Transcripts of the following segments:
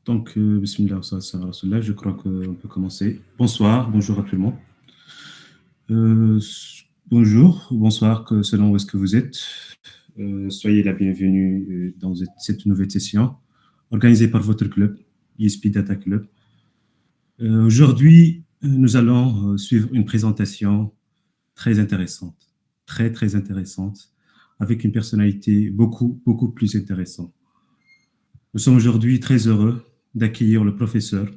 Donc, bismillah, wa je crois qu'on peut commencer. Bonsoir, bonjour à tout le monde. Bonjour, bonsoir, selon où est-ce que vous êtes. Soyez la bienvenue dans cette nouvelle session organisée par votre club, ESP Data Club. Aujourd'hui, nous allons suivre une présentation très intéressante, très intéressante, avec une personnalité beaucoup plus intéressante. Nous sommes aujourd'hui très heureux d'accueillir le professeur,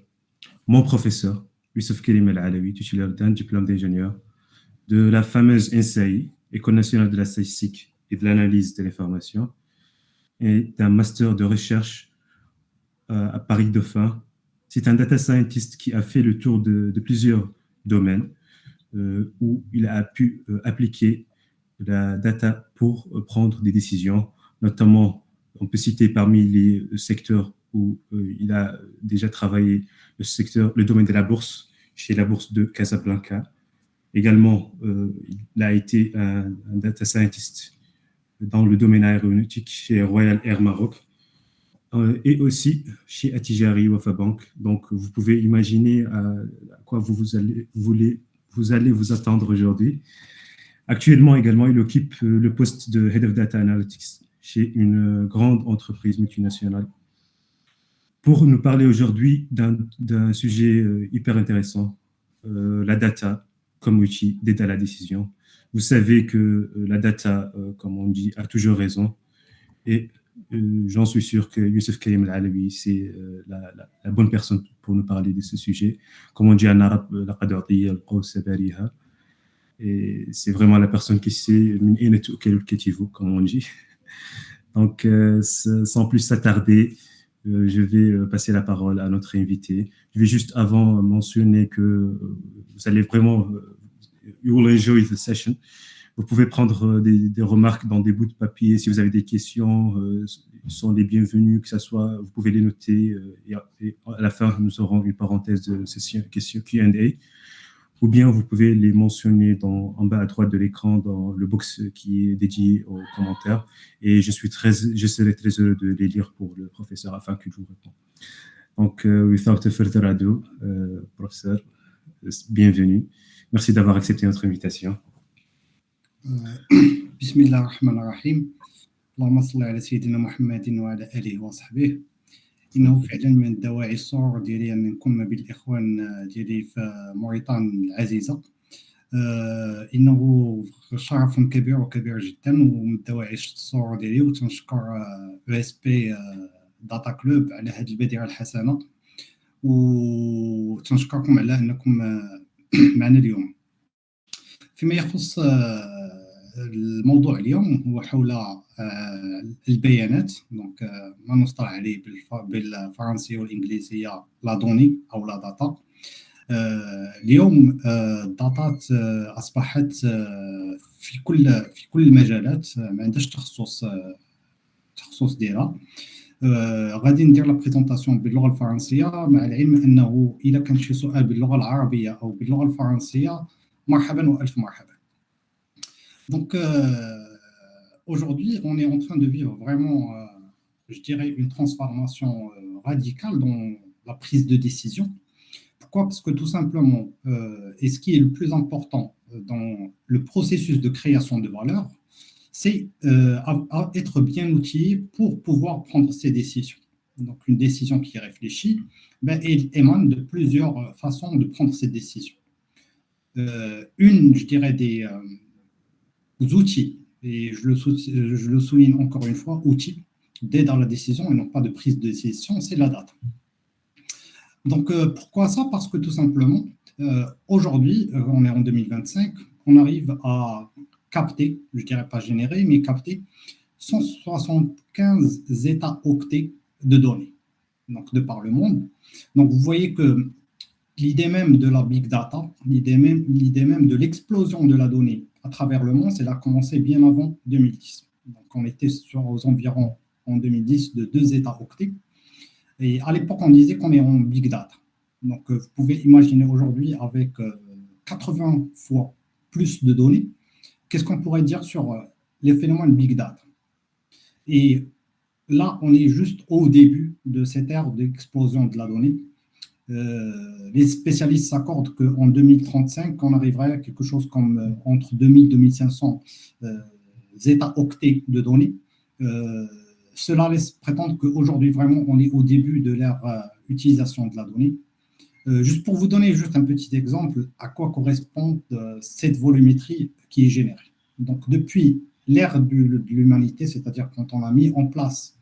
mon professeur, Youssef Kerim El-Alaoui, titulaire d'un diplôme d'ingénieur de la fameuse INSAI, École nationale de la statistique et de l'analyse de l'information, et d'un master de recherche à Paris-Dauphine. C'est un data scientist qui a fait le tour de plusieurs domaines où il a pu appliquer la data pour prendre des décisions, notamment, on peut citer parmi les secteurs où il a déjà travaillé le domaine de la bourse, chez la bourse de Casablanca. Également, il a été un data scientist dans le domaine aéronautique chez Royal Air Maroc et aussi chez Attijari Wafa Bank. Donc, vous pouvez imaginer à quoi vous allez vous attendre aujourd'hui. Actuellement également, il occupe le poste de Head of Data Analytics chez une grande entreprise multinationale. Pour nous parler aujourd'hui d'un sujet hyper intéressant, la data comme outil d'aide à la décision. Vous savez que la data, comme on dit, a toujours raison. Et j'en suis sûr que Youssef Kerim El-Alaoui, c'est la bonne personne pour nous parler de ce sujet. Comme on dit en arabe, la qadar al et c'est vraiment la personne qui sait comme on dit. Donc, sans plus s'attarder, je vais passer la parole à notre invité. Je vais juste avant mentionner que vous allez vraiment, you will enjoy the session. Vous pouvez prendre des remarques dans des bouts de papier. Si vous avez des questions, sont les bienvenus, que ça soit, vous pouvez les noter. Et à la fin, nous aurons une parenthèse de session question Q&A. Ou bien vous pouvez les mentionner en bas à droite de l'écran dans le box qui est dédié aux commentaires. Et je serai très heureux de les lire pour le professeur afin qu'il vous réponde. Donc, without further ado, professeur, bienvenue. Merci d'avoir accepté notre invitation. Bismillah ar-Rahman ar-Rahim. Allahumma salli ala Sayyidina Muhammadin wa ala alihi wa sahbihi. إنه فعلا من الدواعي السرور ديالي منكم بالإخوان ديالي في موريتان العزيزة. إنه شرف كبير وكبير جدا ومن دواعي السرور ديالي وتنشكر ESP داتا كلوب على هذه البديرة الحسنة وتنشكركم على أنكم معنا اليوم. فيما يخص الموضوع اليوم هو حول البيانات، دونك ما نصطلح عليه بالفرنسية والإنجليزية لا دوني أو لا داتا. اليوم الداتا أصبحت في كل المجالات، ما عندهاش تخصص ديالها. غادي ندير لا بريزونطاسيون باللغة الفرنسية، مع العلم أنه إذا كان شي سؤال باللغة العربية أو باللغة الفرنسية مرحبا وألف مرحبا. Donc aujourd'hui, on est en train de vivre vraiment, je dirais, une transformation radicale dans la prise de décision. Pourquoi ? Parce que tout simplement, et ce qui est le plus important dans le processus de création de valeur, c'est être bien outillé pour pouvoir prendre ces décisions. Donc une décision qui est réfléchie, elle émane de plusieurs façons de prendre ces décisions. Je dirais, des outils, et je le souligne encore une fois, outils d'aide à la décision et non pas de prise de décision, c'est la data. Donc pourquoi ça ? Parce que tout simplement, aujourd'hui, on est en 2025, on arrive à capter, je dirais pas générer, mais capter 175 zeta-octets de données, donc de par le monde. Donc vous voyez que l'idée même de la big data, l'idée même de l'explosion de la donnée à travers le monde, elle a commencé bien avant 2010. Donc on était aux environs en 2010 de 2 zeta-octets. Et à l'époque, on disait qu'on est en big data. Donc vous pouvez imaginer aujourd'hui avec 80 fois plus de données, qu'est-ce qu'on pourrait dire sur les phénomènes big data. Et là, on est juste au début de cette ère d'explosion de la donnée. Les spécialistes s'accordent qu'en 2035, on arriverait à quelque chose comme entre 2000 et 2500 zeta-octets de données. Cela laisse prétendre qu'aujourd'hui, vraiment, on est au début de l'ère utilisation de la donnée. Juste pour vous donner juste un petit exemple, à quoi correspond cette volumétrie qui est générée. Donc, depuis l'ère de l'humanité, c'est-à-dire quand on a mis en place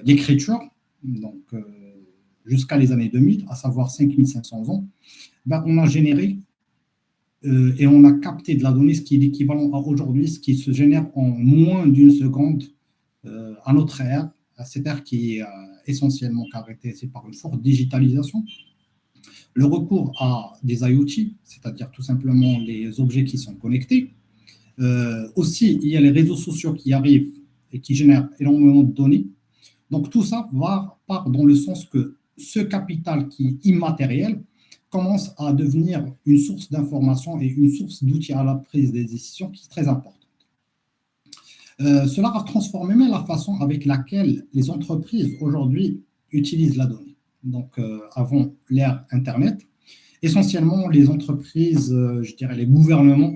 l'écriture, donc jusqu'à les années 2000, à savoir 5500 ans, ben, on a généré et on a capté de la donnée, ce qui est l'équivalent à aujourd'hui, ce qui se génère en moins d'une seconde à notre ère, à cette ère qui est essentiellement caractérisée par une forte digitalisation. Le recours à des IoT, c'est-à-dire tout simplement les objets qui sont connectés. Aussi, il y a les réseaux sociaux qui arrivent et qui génèrent énormément de données. Donc, tout ça part dans le sens que ce capital qui est immatériel commence à devenir une source d'information et une source d'outils à la prise des décisions qui est très importante. Cela a transformé même la façon avec laquelle les entreprises aujourd'hui utilisent la donnée. Donc, avant l'ère Internet, essentiellement les entreprises, je dirais les gouvernements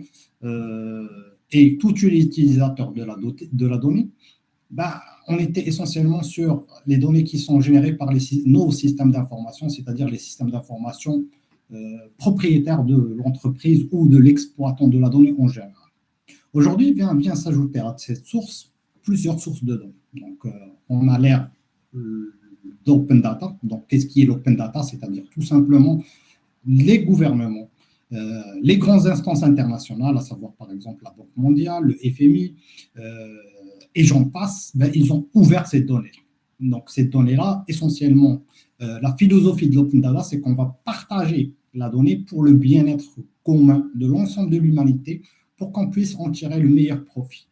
et tout utilisateur de la donnée, bah, on était essentiellement sur les données qui sont générées par nos systèmes d'information, c'est-à-dire les systèmes d'information propriétaires de l'entreprise ou de l'exploitant de la donnée en général. Aujourd'hui, vient s'ajouter à cette source plusieurs sources de données. Donc, on a l'ère d'open data. Donc, qu'est-ce qui est l'open data? C'est-à-dire tout simplement les gouvernements, les grandes instances internationales, à savoir par exemple la Banque mondiale, le FMI, et j'en passe, ben, ils ont ouvert ces données. Donc, ces données-là, essentiellement, la philosophie de l'open data, c'est qu'on va partager la donnée pour le bien-être commun de l'ensemble de l'humanité pour qu'on puisse en tirer le meilleur profit.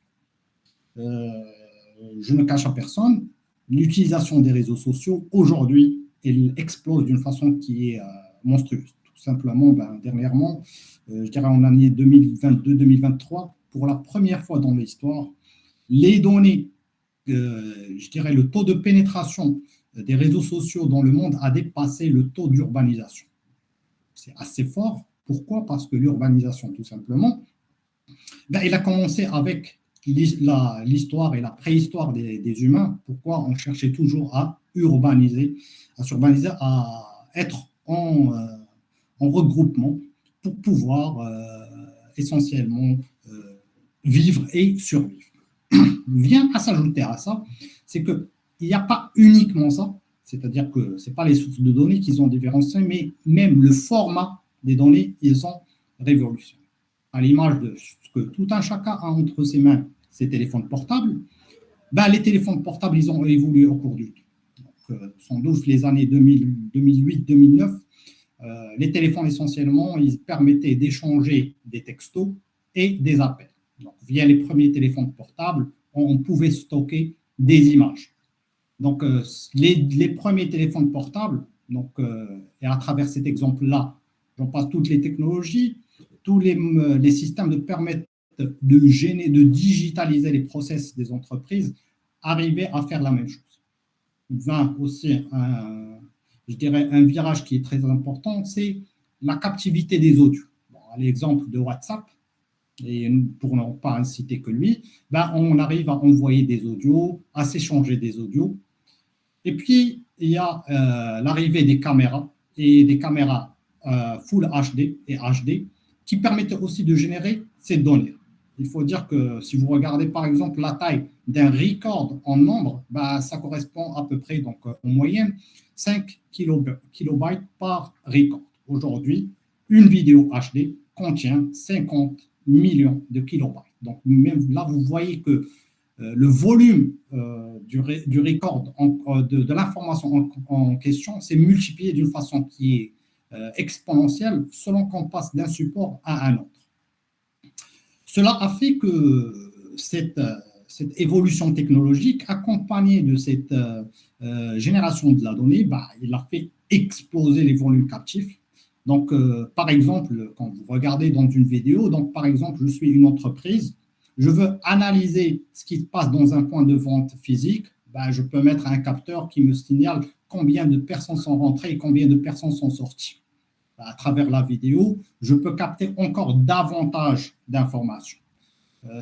Je ne cache à personne, l'utilisation des réseaux sociaux, aujourd'hui, elle explose d'une façon qui est monstrueuse. Tout simplement, ben, dernièrement, je dirais en année 2022-2023, pour la première fois dans l'histoire, les données, je dirais le taux de pénétration des réseaux sociaux dans le monde a dépassé le taux d'urbanisation. C'est assez fort. Pourquoi? Parce que l'urbanisation, tout simplement, ben, il a commencé avec l'histoire et la préhistoire des humains. Pourquoi on cherchait toujours à urbaniser, à s'urbaniser, à être en regroupement pour pouvoir essentiellement vivre et survivre. Vient à s'ajouter à ça, c'est qu'il n'y a pas uniquement ça, c'est-à-dire que ce n'est pas les sources de données qui sont différenciées, mais même le format des données, ils sont révolutionnaires. À l'image de ce que tout un chacun a entre ses mains, ses téléphones portables, ben, les téléphones portables, ils ont évolué au cours du temps. Donc, sans doute les années 2008-2009, les téléphones essentiellement, ils permettaient d'échanger des textos et des appels. Donc, via les premiers téléphones portables, on pouvait stocker des images. Donc, les premiers téléphones portables, donc, et à travers cet exemple-là, j'en passe toutes les technologies, tous les systèmes de permettent de digitaliser les process des entreprises, arriver à faire la même chose. Vint aussi je dirais un virage qui est très important, c'est la captivité des audios. Bon, à l'exemple de WhatsApp, et pour ne pas citer que lui, ben on arrive à envoyer des audios, à s'échanger des audios. Et puis, il y a l'arrivée des caméras, et des caméras Full HD et HD, qui permettent aussi de générer ces données. Il faut dire que si vous regardez par exemple la taille d'un record en nombre, ben, ça correspond à peu près, donc en moyenne, 5 kilobytes par record. Aujourd'hui, une vidéo HD contient 50 millions de kilobytes. Donc, même là, vous voyez que le volume du record, de l'information en question, s'est multiplié d'une façon qui est exponentielle selon qu'on passe d'un support à un autre. Cela a fait que cette évolution technologique, accompagnée de cette génération de la donnée, bah, il a fait exploser les volumes captifs. Donc, par exemple, quand vous regardez dans une vidéo, donc par exemple, je suis une entreprise, je veux analyser ce qui se passe dans un point de vente physique, ben, je peux mettre un capteur qui me signale combien de personnes sont rentrées et combien de personnes sont sorties. Ben, à travers la vidéo, je peux capter encore davantage d'informations.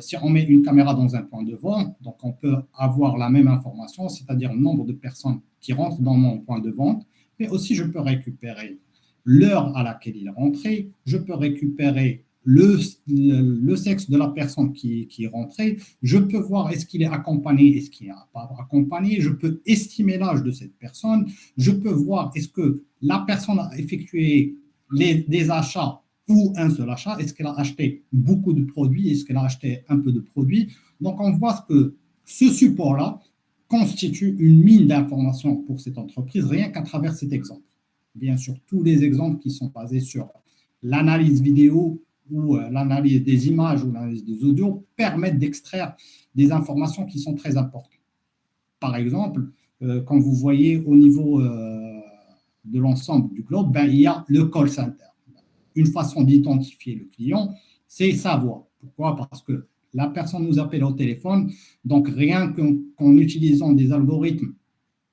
Si on met une caméra dans un point de vente, donc on peut avoir la même information, c'est-à-dire le nombre de personnes qui rentrent dans mon point de vente, mais aussi je peux récupérer l'heure à laquelle il est rentré, je peux récupérer le sexe de la personne qui est rentrée, je peux voir est-ce qu'il est accompagné, est-ce qu'il n'est pas accompagné, je peux estimer l'âge de cette personne, je peux voir est-ce que la personne a effectué des achats ou un seul achat, est-ce qu'elle a acheté beaucoup de produits, est-ce qu'elle a acheté un peu de produits. Donc on voit que ce support-là constitue une mine d'informations pour cette entreprise, rien qu'à travers cet exemple. Bien sûr, tous les exemples qui sont basés sur l'analyse vidéo ou l'analyse des images ou l'analyse des audios permettent d'extraire des informations qui sont très importantes. Par exemple, quand vous voyez au niveau de l'ensemble du globe, ben, il y a le call center. Une façon d'identifier le client, c'est sa voix. Pourquoi? Parce que la personne nous appelle au téléphone, donc rien qu'en utilisant des algorithmes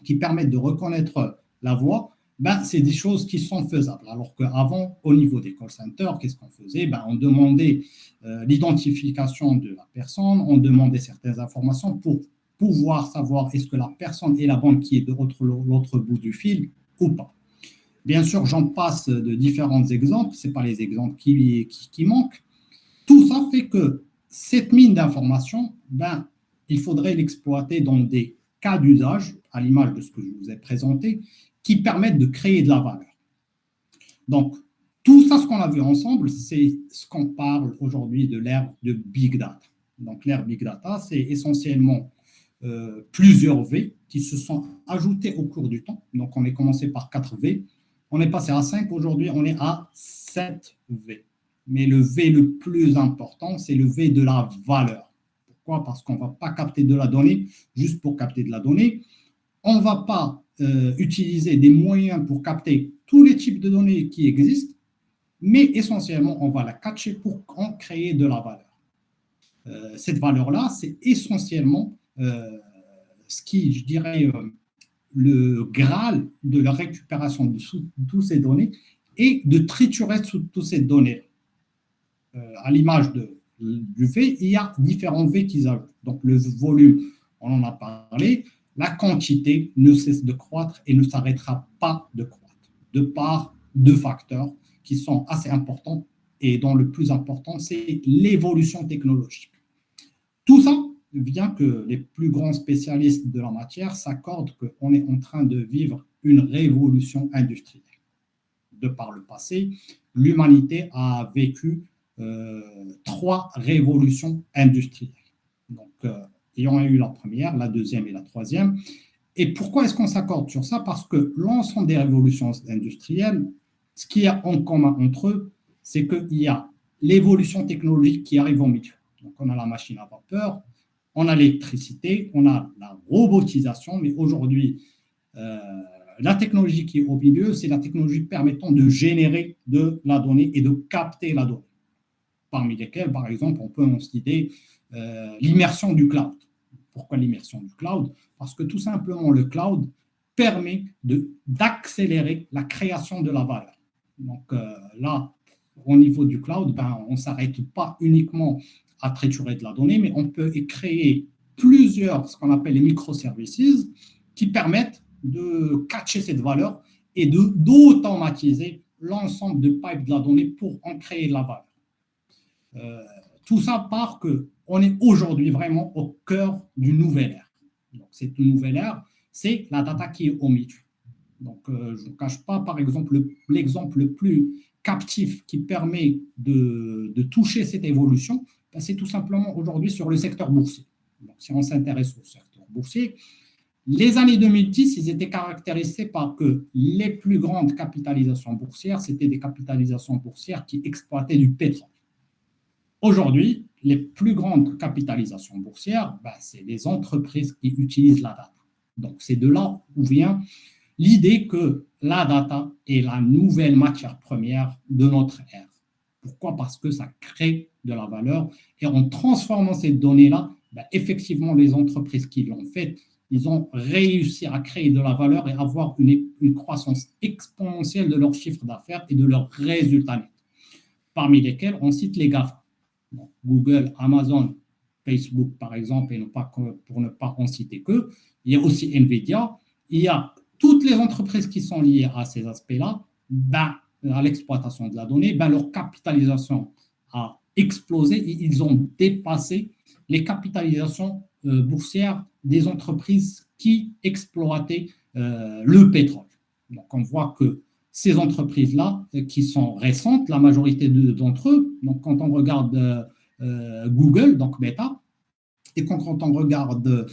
qui permettent de reconnaître la voix, ben, c'est des choses qui sont faisables. Alors qu'avant, au niveau des call centers, qu'est-ce qu'on faisait? Ben, on demandait l'identification de la personne, on demandait certaines informations pour pouvoir savoir est-ce que la personne est la bonne qui est de l'autre bout du fil ou pas. Bien sûr, j'en passe de différents exemples, ce n'est pas les exemples qui manquent. Tout ça fait que cette mine d'informations, ben, il faudrait l'exploiter dans des cas d'usage, à l'image de ce que je vous ai présenté, qui permettent de créer de la valeur. Donc, tout ça, ce qu'on a vu ensemble, c'est ce qu'on parle aujourd'hui de l'ère de Big Data. Donc, l'ère Big Data, c'est essentiellement plusieurs V qui se sont ajoutés au cours du temps. Donc, on est commencé par 4 V. On est passé à 5, aujourd'hui on est à 7 V. Mais le V le plus important, c'est le V de la valeur. Pourquoi? Parce qu'on ne va pas capter de la donnée juste pour capter de la donnée. On ne va pas utiliser des moyens pour capter tous les types de données qui existent, mais essentiellement, on va la catcher pour en créer de la valeur. Cette valeur-là, c'est essentiellement ce qui, je dirais, le Graal de la récupération de toutes ces données et de triturer toutes ces données. À l'image du V, il y a différents V qu'ils ajoutent. Donc, le volume, on en a parlé, la quantité ne cesse de croître et ne s'arrêtera pas de croître, de par deux facteurs qui sont assez importants et dont le plus important, c'est l'évolution technologique. Tout ça vient que les plus grands spécialistes de la matière s'accordent qu'on est en train de vivre une révolution industrielle. De par le passé, l'humanité a vécu 3 révolutions industrielles. Donc, il y en a eu la première, la deuxième et la troisième. Et pourquoi est-ce qu'on s'accorde sur ça? Parce que l'ensemble des révolutions industrielles, ce qu'il y a en commun entre eux, c'est qu'il y a l'évolution technologique qui arrive au milieu. Donc, on a la machine à vapeur, on a l'électricité, on a la robotisation, mais aujourd'hui, la technologie qui est au milieu, c'est la technologie permettant de générer de la donnée et de capter la donnée. Parmi lesquelles, par exemple, on peut en citer l'immersion du cloud. Pourquoi l'immersion du cloud? Parce que tout simplement, le cloud permet d'accélérer la création de la valeur. Donc là, au niveau du cloud, on ne s'arrête pas uniquement à triturer de la donnée, mais on peut créer plusieurs, ce qu'on appelle les microservices, qui permettent de catcher cette valeur et d'automatiser l'ensemble de pipes de la donnée pour en créer de la valeur. Tout ça part qu'on est aujourd'hui vraiment au cœur d'une nouvelle ère. Donc, cette nouvelle ère, c'est la data qui est au milieu. Donc, je ne vous cache pas, par exemple, l'exemple le plus captif qui permet de toucher cette évolution, c'est tout simplement aujourd'hui sur le secteur boursier. Donc, si on s'intéresse au secteur boursier, les années 2010, ils étaient caractérisés par que les plus grandes capitalisations boursières, c'était des capitalisations boursières qui exploitaient du pétrole. Aujourd'hui, les plus grandes capitalisations boursières, c'est les entreprises qui utilisent la data. Donc, c'est de là où vient l'idée que la data est la nouvelle matière première de notre ère. Pourquoi? Parce que ça crée de la valeur et en transformant ces données-là, effectivement, les entreprises qui l'ont fait, ils ont réussi à créer de la valeur et avoir une croissance exponentielle de leur chiffre d'affaires et de leurs résultats nets, parmi lesquels on cite les GAFA. Donc, Google, Amazon, Facebook, par exemple, et pour ne pas en citer que. Il y a aussi Nvidia. Il y a toutes les entreprises qui sont liées à ces aspects-là, à l'exploitation de la donnée, leur capitalisation a explosé et ils ont dépassé les capitalisations boursières des entreprises qui exploitaient le pétrole. Donc, on voit que ces entreprises-là, qui sont récentes, la majorité d'entre eux, donc quand on regarde Google, donc Meta, et quand on regarde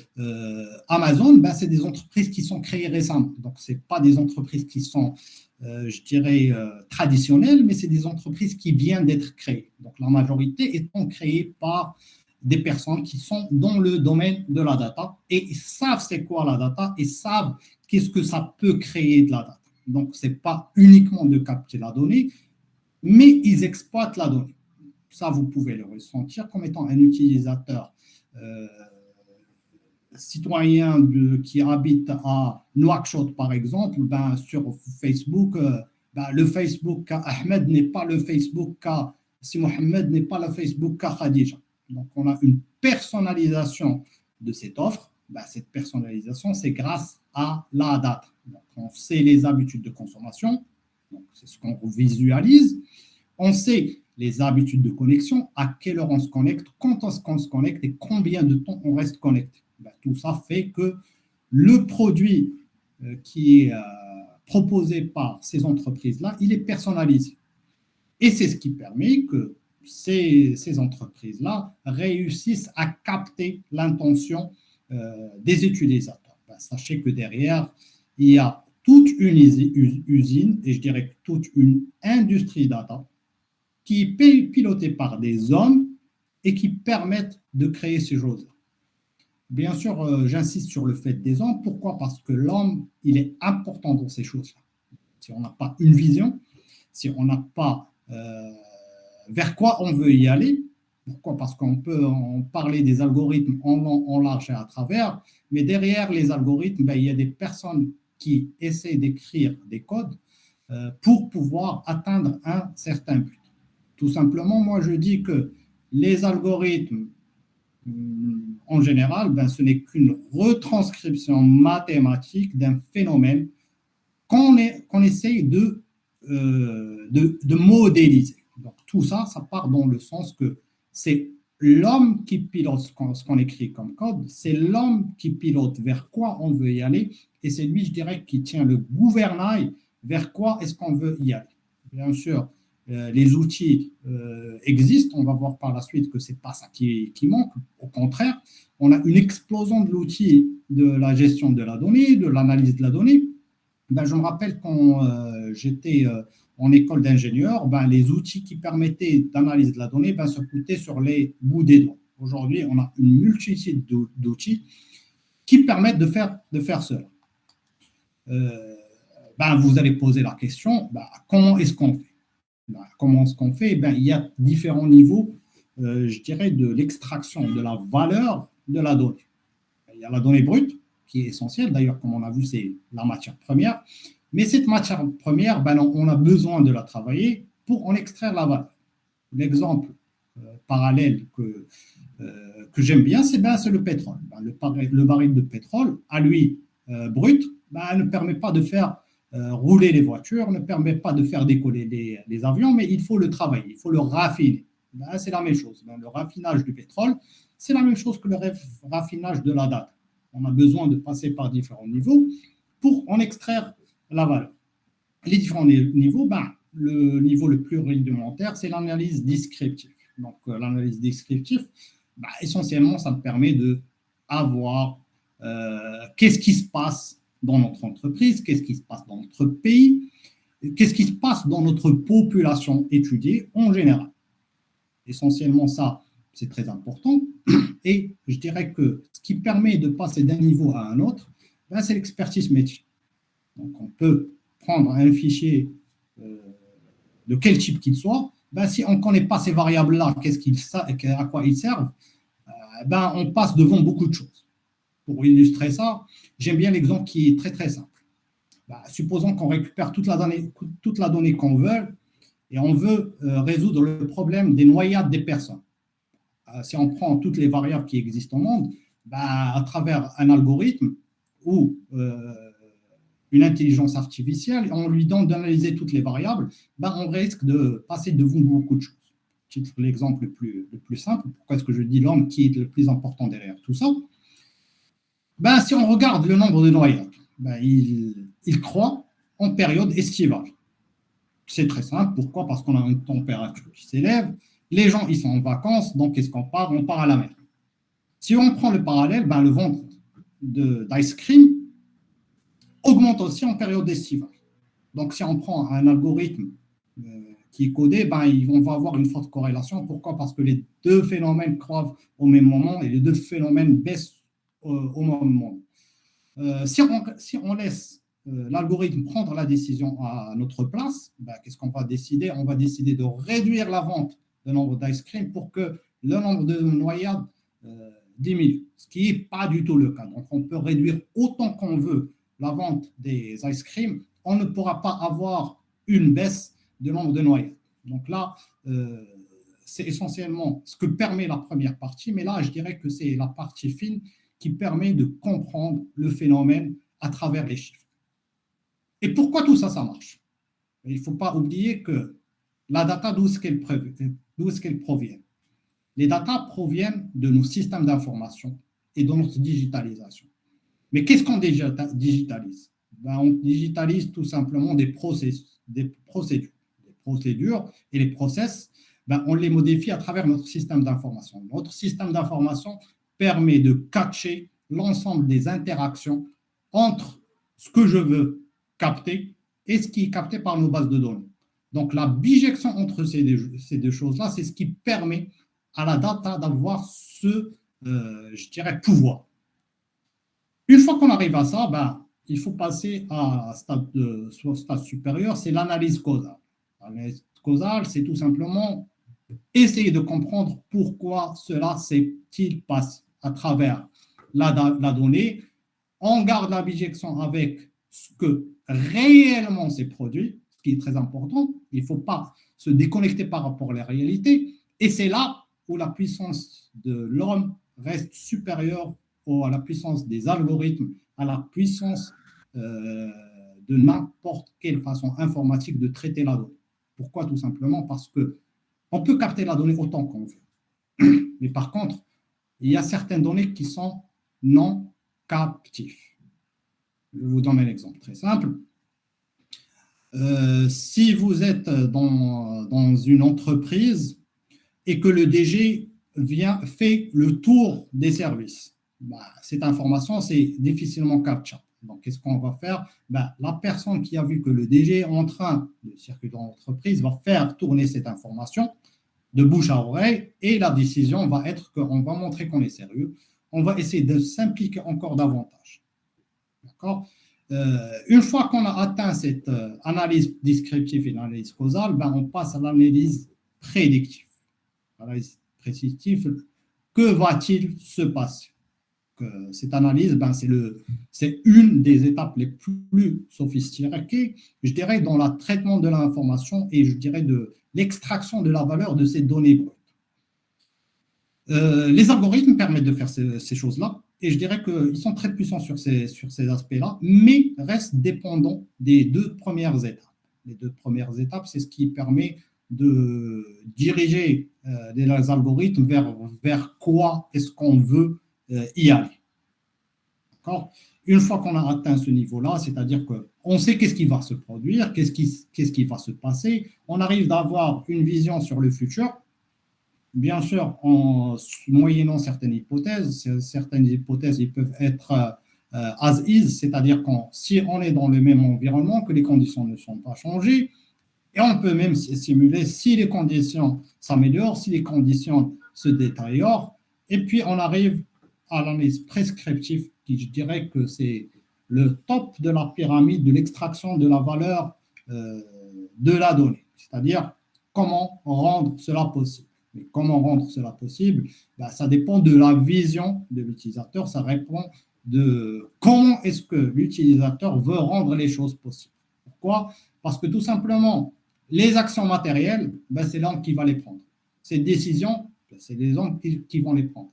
Amazon, c'est des entreprises qui sont créées récemment. Donc, ce n'est pas des entreprises qui sont, je dirais, traditionnelles, mais c'est des entreprises qui viennent d'être créées. Donc, la majorité étant créées par des personnes qui sont dans le domaine de la data et ils savent c'est quoi la data et savent qu'est-ce que ça peut créer de la data. Donc, ce n'est pas uniquement de capter la donnée, mais ils exploitent la donnée. Ça, vous pouvez le ressentir comme étant un utilisateur citoyen qui habite à Nouakchott, par exemple, sur Facebook, le Facebook qu'a Ahmed n'est pas le Facebook qu'a si Mohamed n'est pas le Facebook qu'a Khadija. Donc, on a une personnalisation de cette offre. Cette personnalisation, c'est grâce à la data. Donc, on sait les habitudes de consommation, donc c'est ce qu'on visualise. On sait les habitudes de connexion, à quelle heure on se connecte, quand on se connecte et combien de temps on reste connecté. Tout ça fait que le produit qui est proposé par ces entreprises-là, il est personnalisé. Et c'est ce qui permet que ces entreprises-là réussissent à capter l'intention des utilisateurs. Sachez que derrière, il y a toute une usine, et je dirais toute une industrie data, qui est pilotée par des hommes et qui permettent de créer ces choses-là. Bien sûr, j'insiste sur le fait des hommes. Pourquoi ? Parce que l'homme, il est important dans ces choses-là. Si on n'a pas une vision, si on n'a pas vers quoi on veut y aller, pourquoi ? Parce qu'on peut en parler des algorithmes en large et à travers, mais derrière les algorithmes, il y a des personnes qui essaient d'écrire des codes pour pouvoir atteindre un certain but. Tout simplement, moi, je dis que les algorithmes, en général, ce n'est qu'une retranscription mathématique d'un phénomène qu'on essaye de modéliser. Donc, tout ça, ça part dans le sens que c'est l'homme qui pilote ce qu'on écrit comme code, c'est l'homme qui pilote vers quoi on veut y aller, et c'est lui, je dirais, qui tient le gouvernail vers quoi est-ce qu'on veut y aller. Bien sûr, les outils existent, on va voir par la suite que ce n'est pas ça qui manque, au contraire, on a une explosion de l'outil de la gestion de la donnée, de l'analyse de la donnée. Je me rappelle quand j'étais en école d'ingénieur, les outils qui permettaient d'analyser de la donnée se comptaient sur les bouts des doigts. Aujourd'hui, on a une multitude d'outils qui permettent de faire cela. Vous allez poser la question, comment est-ce qu'on fait ? Comment est-ce qu'on fait ? Il y a différents niveaux, je dirais, de l'extraction de la valeur de la donnée. Il y a la donnée brute, qui est essentielle. D'ailleurs, comme on a vu, c'est la matière première. Mais cette matière première, on a besoin de la travailler pour en extraire la valeur. L'exemple parallèle que j'aime bien, c'est le pétrole. Le baril de pétrole, à lui, brut, ne permet pas de faire rouler les voitures, ne permet pas de faire décoller les avions, mais il faut le travailler, il faut le raffiner. C'est la même chose. Le raffinage du pétrole, c'est la même chose que le raffinage de la data. On a besoin de passer par différents niveaux pour en extraire la valeur. Les différents niveaux, le niveau le plus rudimentaire, c'est l'analyse descriptive. Donc, l'analyse descriptive, essentiellement, ça me permet de avoir qu'est-ce qui se passe dans notre entreprise, qu'est-ce qui se passe dans notre pays, qu'est-ce qui se passe dans notre population étudiée en général. Essentiellement, ça, c'est très important. Et je dirais que ce qui permet de passer d'un niveau à un autre, c'est l'expertise métier. Donc, on peut prendre un fichier de quel type qu'il soit. Si on ne connaît pas ces variables-là, à quoi ils servent, on passe devant beaucoup de choses. pour illustrer ça, j'aime bien l'exemple qui est très très simple. Supposons qu'on récupère toute la donnée qu'on veut et on veut résoudre le problème des noyades des personnes. Si on prend toutes les variables qui existent au monde, à travers un algorithme ou une intelligence artificielle, on lui donne d'analyser toutes les variables, on risque de passer devant beaucoup de choses. L'exemple le plus simple, pourquoi est-ce que je dis l'homme qui est le plus important derrière tout ça? Si on regarde le nombre de noyades, il croît en période estivale. C'est très simple. Pourquoi? Parce qu'on a une température qui s'élève, les gens ils sont en vacances, donc qu'est-ce qu'on part? On part à la mer. Si on prend le parallèle, le vente d'ice cream augmente aussi en période estivale. Donc si on prend un algorithme qui est codé, on va avoir une forte corrélation. Pourquoi? Parce que les deux phénomènes croissent au même moment et les deux phénomènes baissent au même moment. Si on laisse l'algorithme prendre la décision à notre place, qu'est-ce qu'on va décider? On va décider de réduire la vente du nombre d'ice cream pour que le nombre de noyades diminue, ce qui n'est pas du tout le cas. Donc, on peut réduire autant qu'on veut la vente des ice cream, on ne pourra pas avoir une baisse de nombre de noyades. Donc là, c'est essentiellement ce que permet la première partie, mais là, je dirais que c'est la partie fine qui permet de comprendre le phénomène à travers les chiffres. Et pourquoi tout ça, ça marche? Il ne faut pas oublier que la data, d'où est-ce qu'elle provient? Les datas proviennent de nos systèmes d'information et de notre digitalisation. Mais qu'est-ce qu'on digitalise? On digitalise tout simplement des procédures. Les procédures et les process, on les modifie à travers notre système d'information. Notre système d'information permet de catcher l'ensemble des interactions entre ce que je veux capter et ce qui est capté par nos bases de données. Donc, la bijection entre ces deux choses-là, c'est ce qui permet à la data d'avoir ce, je dirais, pouvoir. Une fois qu'on arrive à ça, il faut passer à un stade supérieur, c'est l'analyse causale. L'analyse causale, c'est tout simplement essayer de comprendre pourquoi cela s'est-il passé à travers la donnée. On garde la bijection avec ce que réellement s'est produit, ce qui est très important. Il ne faut pas se déconnecter par rapport à la réalité. Et c'est là où la puissance de l'homme reste supérieure à la puissance des algorithmes, à la puissance de n'importe quelle façon informatique de traiter la donnée. Pourquoi? Tout simplement parce qu'on peut capter la donnée autant qu'on veut. Mais par contre, il y a certaines données qui sont non captives. Je vous donne un exemple très simple. Si vous êtes dans une entreprise et que le DG fait le tour des services, cette information, c'est difficilement captable. Donc, qu'est-ce qu'on va faire? La personne qui a vu que le DG est en train de circuler dans l'entreprise va faire tourner cette information de bouche à oreille et la décision va être qu'on va montrer qu'on est sérieux. On va essayer de s'impliquer encore davantage. D'accord? Une fois qu'on a atteint cette analyse descriptive et l'analyse causale, on passe à l'analyse prédictive. L'analyse prédictive, que va-t-il se passer? Cette analyse, c'est une des étapes les plus sophistiquées, je dirais, dans le traitement de l'information et je dirais de l'extraction de la valeur de ces données brutes. Les algorithmes permettent de faire ces choses-là et je dirais qu'ils sont très puissants sur ces aspects-là, mais restent dépendants des deux premières étapes. Les deux premières étapes, c'est ce qui permet de diriger les algorithmes vers quoi est-ce qu'on veut y aller. D'accord? Une fois qu'on a atteint ce niveau-là, c'est-à-dire qu'on sait qu'est-ce qui va se produire, qu'est-ce qui va se passer, on arrive d'avoir une vision sur le futur, bien sûr en moyennant certaines hypothèses. Certaines hypothèses ils peuvent être as is, c'est-à-dire si on est dans le même environnement, que les conditions ne sont pas changées, et on peut même simuler si les conditions s'améliorent, si les conditions se détériorent, et puis on arrive à l'analyse prescriptive, qui je dirais que c'est le top de la pyramide de l'extraction de la valeur de la donnée, c'est-à-dire comment rendre cela possible. Mais comment rendre cela possible? Ça dépend de la vision de l'utilisateur, ça de comment est-ce que l'utilisateur veut rendre les choses possibles. Pourquoi? Parce que tout simplement, les actions matérielles, ben, c'est l'homme qui va les prendre. Ces décisions, ben, c'est les hommes qui vont les prendre.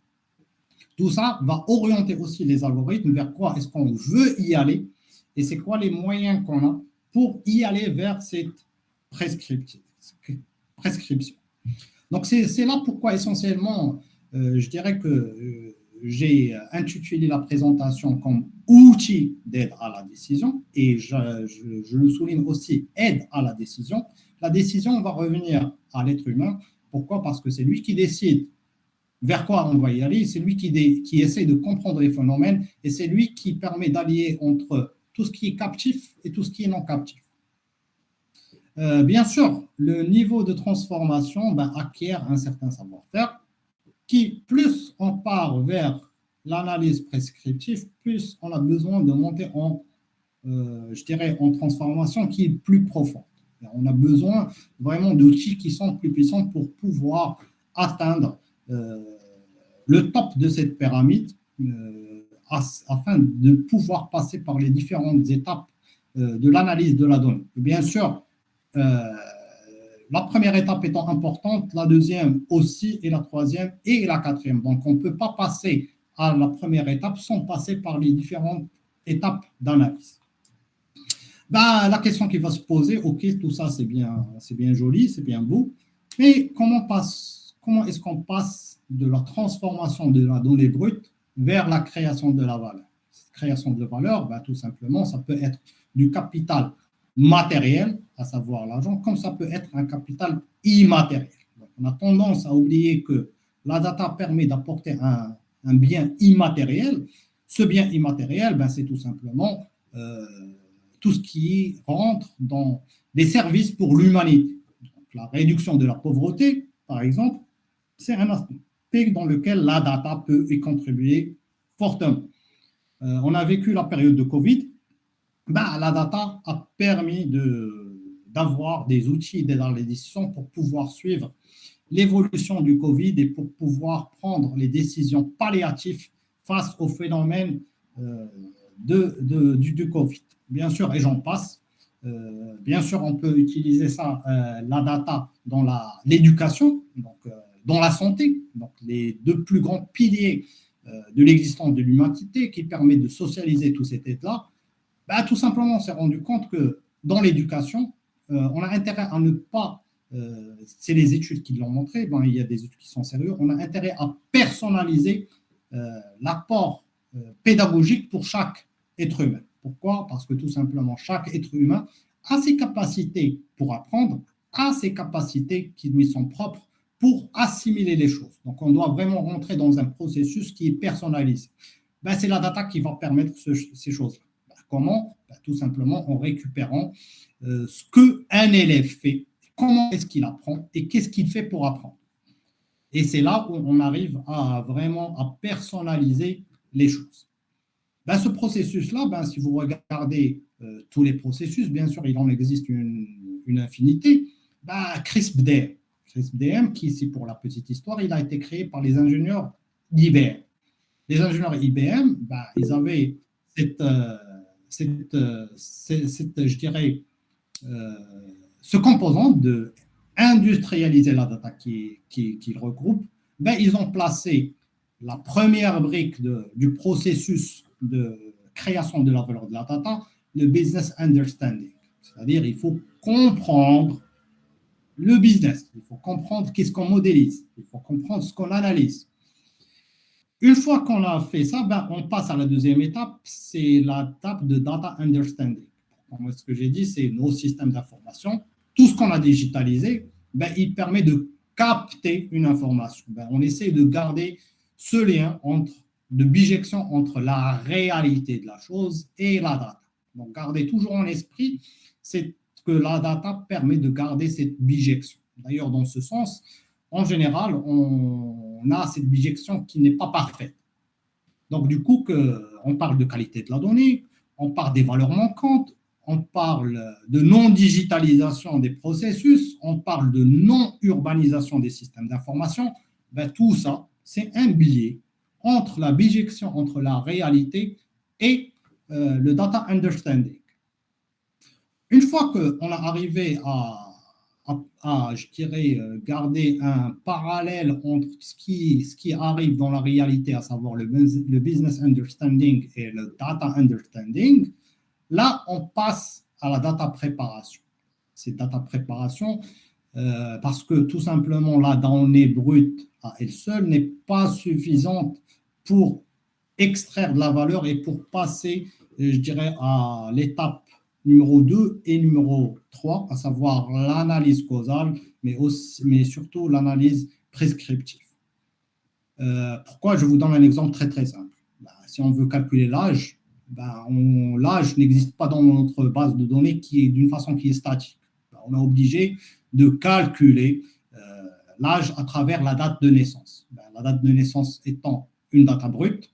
Tout ça va orienter aussi les algorithmes vers quoi est-ce qu'on veut y aller et c'est quoi les moyens qu'on a pour y aller vers cette prescription. Donc, c'est là pourquoi essentiellement, je dirais que j'ai intitulé la présentation comme outil d'aide à la décision et je le souligne aussi, aide à la décision. La décision va revenir à l'être humain. Pourquoi? Parce que c'est lui qui décide vers quoi on va y aller, c'est lui qui essaie de comprendre les phénomènes et c'est lui qui permet d'allier entre tout ce qui est captif et tout ce qui est non captif. Bien sûr, le niveau de transformation acquiert un certain savoir-faire qui, plus on part vers l'analyse prescriptive, plus on a besoin de monter je dirais, en transformation qui est plus profonde. On a besoin vraiment d'outils qui sont plus puissants pour pouvoir atteindre le top de cette pyramide afin de pouvoir passer par les différentes étapes de l'analyse de la donnée. Et bien sûr, la première étape étant importante, la deuxième aussi, et la troisième et la quatrième. Donc, on ne peut pas passer à la première étape sans passer par les différentes étapes d'analyse. La question qui va se poser, ok, tout ça c'est bien joli, c'est bien beau, mais comment est-ce qu'on passe de la transformation de la donnée brute vers la création de la valeur? Cette création de valeur, tout simplement, ça peut être du capital matériel, à savoir l'argent, comme ça peut être un capital immatériel. Donc, on a tendance à oublier que la data permet d'apporter un bien immatériel. Ce bien immatériel, c'est tout simplement tout ce qui rentre dans des services pour l'humanité. Donc, la réduction de la pauvreté, par exemple, c'est un aspect dans lequel la data peut y contribuer fortement. On a vécu la période de Covid. La data a permis d'avoir des outils dans les décisions pour pouvoir suivre l'évolution du Covid et pour pouvoir prendre les décisions palliatives face au phénomène du Covid. Bien sûr, et j'en passe. Bien sûr, on peut utiliser ça, la data, dans l'éducation, donc dans la santé, donc les deux plus grands piliers de l'existence de l'humanité qui permettent de socialiser tous ces états-là. Tout simplement, on s'est rendu compte que dans l'éducation, on a intérêt à ne pas, c'est les études qui l'ont montré, il y a des études qui sont sérieuses, on a intérêt à personnaliser l'apport pédagogique pour chaque être humain. Pourquoi? Parce que tout simplement, chaque être humain a ses capacités pour apprendre, a ses capacités qui lui sont propres pour assimiler les choses. Donc, on doit vraiment rentrer dans un processus qui est personnalisé. C'est la data qui va permettre ces choses-là. Comment? Tout simplement en récupérant ce qu'un élève fait, comment est-ce qu'il apprend et qu'est-ce qu'il fait pour apprendre. Et c'est là où on arrive à vraiment à personnaliser les choses. Ce processus-là, si vous regardez tous les processus, bien sûr, il en existe une infinité. CRISP-DM. CRISP-DM, qui, ici pour la petite histoire, il a été créé par les ingénieurs d'IBM. Les ingénieurs IBM, ils avaient je dirais, ce composant de industrialiser la data qu'ils regroupent, ils ont placé la première brique du processus de création de la valeur de la data, le business understanding. C'est-à-dire, il faut comprendre le business, il faut comprendre qu'est-ce qu'on modélise, il faut comprendre ce qu'on analyse. Une fois qu'on a fait ça, on passe à la deuxième étape, c'est l'étape de data understanding. Comme ce que j'ai dit, c'est nos systèmes d'information. Tout ce qu'on a digitalisé, il permet de capter une information. On essaie de garder ce lien de bijection entre la réalité de la chose et la data. Donc, gardez toujours en esprit, c'est que la data permet de garder cette bijection. D'ailleurs, dans ce sens, en général, on a cette bijection qui n'est pas parfaite. Donc, du coup, on parle de qualité de la donnée, on parle des valeurs manquantes, on parle de non-digitalisation des processus, on parle de non-urbanisation des systèmes d'information. Tout ça, c'est un biais entre la bijection entre la réalité et le data understanding. Une fois qu'on a arrivé je dirais, garder un parallèle entre ce qui arrive dans la réalité, à savoir le business understanding et le data understanding, là, on passe à la data préparation. Cette data préparation, parce que tout simplement, la donnée brute à elle seule n'est pas suffisante pour extraire de la valeur et pour passer, je dirais, à l'étape numéro 2 et numéro 3, à savoir l'analyse causale, mais surtout l'analyse prescriptive. Pourquoi? Je vous donne un exemple très très simple. Si on veut calculer l'âge, l'âge n'existe pas dans notre base de données d'une façon qui est statique. On est obligé de calculer l'âge à travers la date de naissance. La date de naissance étant une data brute,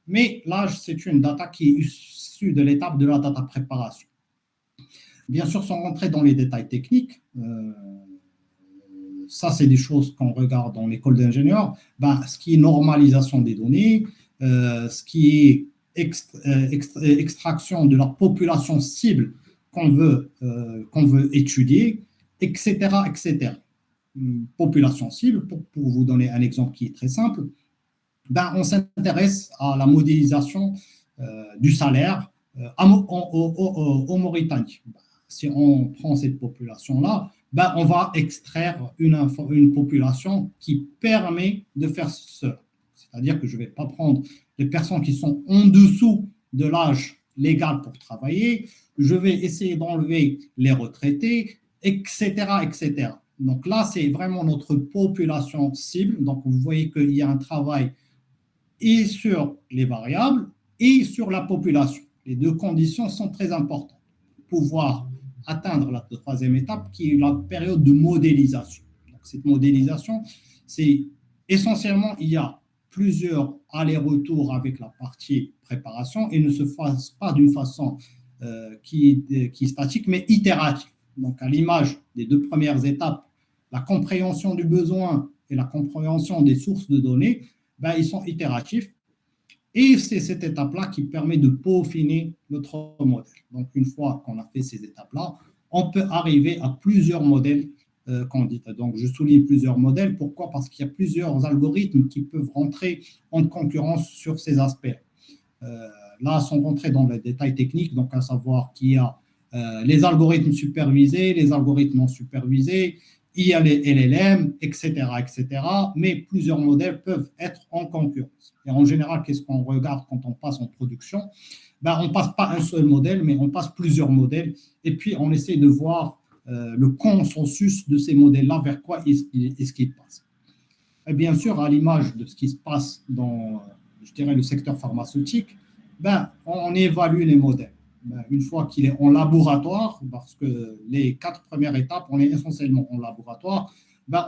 mais l'âge, c'est une data qui est issue de l'étape de la data préparation. Bien sûr, sans rentrer dans les détails techniques, ça, c'est des choses qu'on regarde dans l'école d'ingénieur, ce qui est normalisation des données, ce qui est extraction de la population cible qu'on veut étudier, etc., etc. Population cible, pour vous donner un exemple qui est très simple, on s'intéresse à la modélisation du salaire au Mauritanie. Si on prend cette population-là, on va extraire une population qui permet de faire cela. C'est-à-dire que je ne vais pas prendre les personnes qui sont en dessous de l'âge légal pour travailler, je vais essayer d'enlever les retraités, etc., etc. Donc là, c'est vraiment notre population cible. Donc vous voyez qu'il y a un travail et sur les variables et sur la population. Les deux conditions sont très importantes pour pouvoir atteindre la troisième étape qui est la période de modélisation. Donc, cette modélisation, c'est essentiellement, il y a plusieurs allers-retours avec la partie préparation et ne se fasse pas d'une façon qui est statique, mais itérative. Donc, à l'image des deux premières étapes, la compréhension du besoin et la compréhension des sources de données, ils sont itératifs. Et c'est cette étape-là qui permet de peaufiner notre modèle. Donc, une fois qu'on a fait ces étapes-là, on peut arriver à plusieurs modèles candidats. Donc, je souligne plusieurs modèles. Pourquoi? Parce qu'il y a plusieurs algorithmes qui peuvent rentrer en concurrence sur ces aspects. Là, sans rentrer dans les détails techniques, donc à savoir qu'il y a les algorithmes supervisés, les algorithmes non supervisés, il y a les LLM, etc., etc. Mais plusieurs modèles peuvent être en concurrence. Et en général, qu'est-ce qu'on regarde quand on passe en production? On ne passe pas un seul modèle, mais on passe plusieurs modèles. Et puis, on essaie de voir le consensus de ces modèles-là, vers quoi est-ce qu'ils passent. Et bien sûr, à l'image de ce qui se passe dans, je dirais, le secteur pharmaceutique, on évalue les modèles. Une fois qu'il est en laboratoire, parce que les 4 premières étapes, on est essentiellement en laboratoire,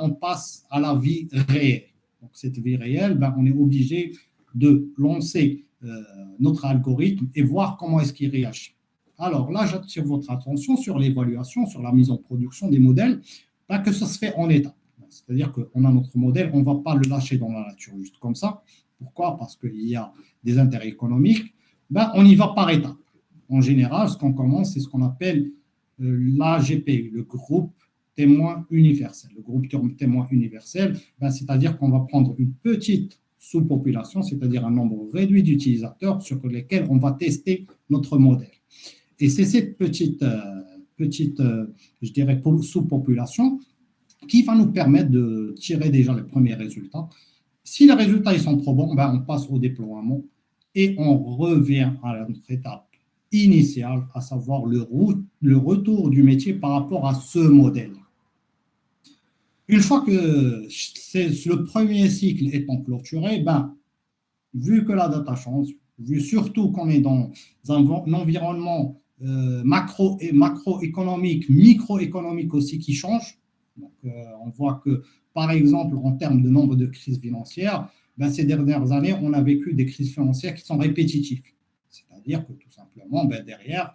on passe à la vie réelle. Donc, cette vie réelle, on est obligé de lancer notre algorithme et voir comment est-ce qu'il réagit. Alors là, j'attire votre attention sur l'évaluation, sur la mise en production des modèles, que ça se fait en étapes. C'est-à-dire qu'on a notre modèle, on ne va pas le lâcher dans la nature juste comme ça. Pourquoi? Parce qu'il y a des intérêts économiques. On y va par étapes. En général, ce qu'on commence, c'est ce qu'on appelle l'AGP, le groupe témoin universel. Le groupe témoin universel, c'est-à-dire qu'on va prendre une petite sous-population, c'est-à-dire un nombre réduit d'utilisateurs sur lesquels on va tester notre modèle. Et c'est cette petite je dirais, sous-population qui va nous permettre de tirer déjà les premiers résultats. Si les résultats ils sont trop bons, on passe au déploiement et on revient à notre étape initiale, à savoir le retour du métier par rapport à ce modèle. Une fois que le premier cycle étant clôturé, vu que la data change, vu surtout qu'on est dans un environnement macroéconomique, microéconomique aussi qui change, donc, on voit que, par exemple, en termes de nombre de crises financières, ces dernières années, on a vécu des crises financières qui sont répétitives. C'est-à-dire que tout simplement, derrière,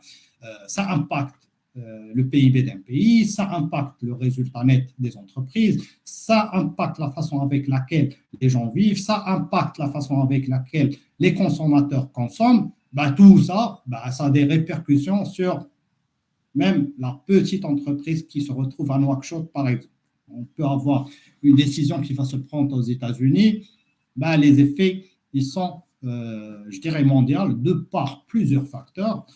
ça impacte le PIB d'un pays, ça impacte le résultat net des entreprises, ça impacte la façon avec laquelle les gens vivent, ça impacte la façon avec laquelle les consommateurs consomment. Ben, tout ça, ben, ça a des répercussions sur même la petite entreprise qui se retrouve à Nouakchott, par exemple. On peut avoir une décision qui va se prendre aux États-Unis, ben, les effets, ils sont, je dirais, mondiaux, de par plusieurs facteurs.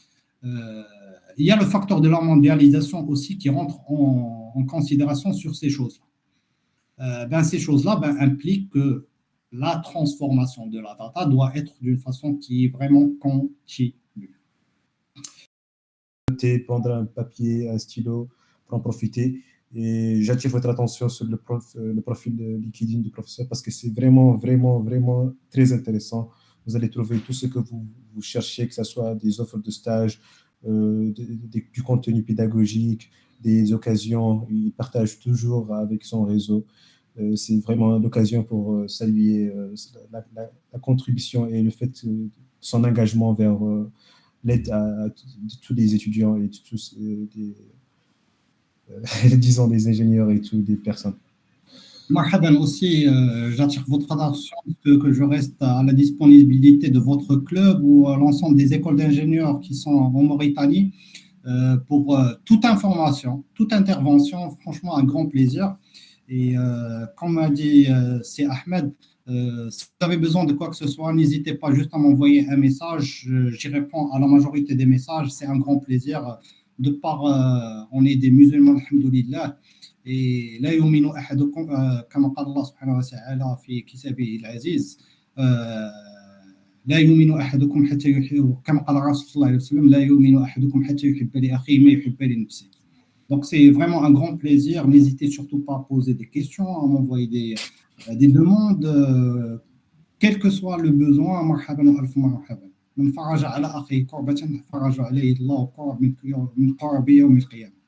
Il y a le facteur de la mondialisation aussi qui rentre en considération sur ces choses-là. Ben, ces choses-là ben, impliquent que la transformation de la data doit être d'une façon qui est vraiment continue. Prendre un papier, un stylo pour en profiter. Et j'attire votre attention sur le profil de LinkedIn du professeur parce que c'est vraiment, vraiment, vraiment très intéressant. Vous allez trouver tout ce que vous cherchez, que ce soit des offres de stage, du contenu pédagogique, des occasions. Il partage toujours avec son réseau. C'est vraiment l'occasion pour saluer la contribution et le fait son engagement vers l'aide à tous les étudiants et tous disons des ingénieurs et toutes des personnes. Marhaban aussi, j'attire votre attention que je reste à la disponibilité de votre club ou à l'ensemble des écoles d'ingénieurs qui sont en Mauritanie pour toute information, toute intervention, franchement un grand plaisir. Et comme a dit c'est Ahmed, si vous avez besoin de quoi que ce soit, n'hésitez pas juste à m'envoyer un message, j'y réponds à la majorité des messages, c'est un grand plaisir de par on est des musulmans, alhamdoulilah. Et لا يؤمن أحدكم كما قال الله سبحانه وتعالى في كتابه العزيز لا يؤمن أحدكم حتى يحب كما قال الرسول صلى الله عليه وسلم لا يؤمن أحدكم حتى يحب لأخيه ما يحب لنفسه. Donc c'est vraiment un grand plaisir. N'hésitez surtout pas à poser des questions, à m'envoyer des demandes, quel que soit le besoin. مرحبا وألف مرحبا. من فرج على أخيه كربة فرج عليه الله كرب من قرب يوم القيامة.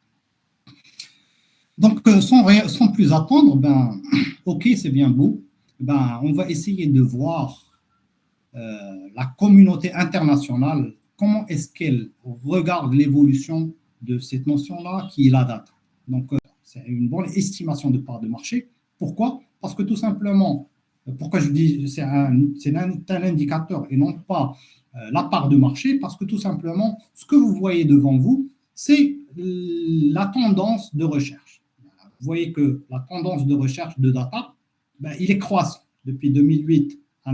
Donc, sans plus attendre, ben, ok, c'est bien beau. Ben, on va essayer de voir la communauté internationale, comment est-ce qu'elle regarde l'évolution de cette notion-là qui est la data. Donc, c'est une bonne estimation de part de marché. Pourquoi? Parce que tout simplement, pourquoi je dis c'est un indicateur et non pas la part de marché? Parce que tout simplement, ce que vous voyez devant vous, c'est la tendance de recherche. Vous voyez que la tendance de recherche de data, ben, il est croissant depuis 2008 à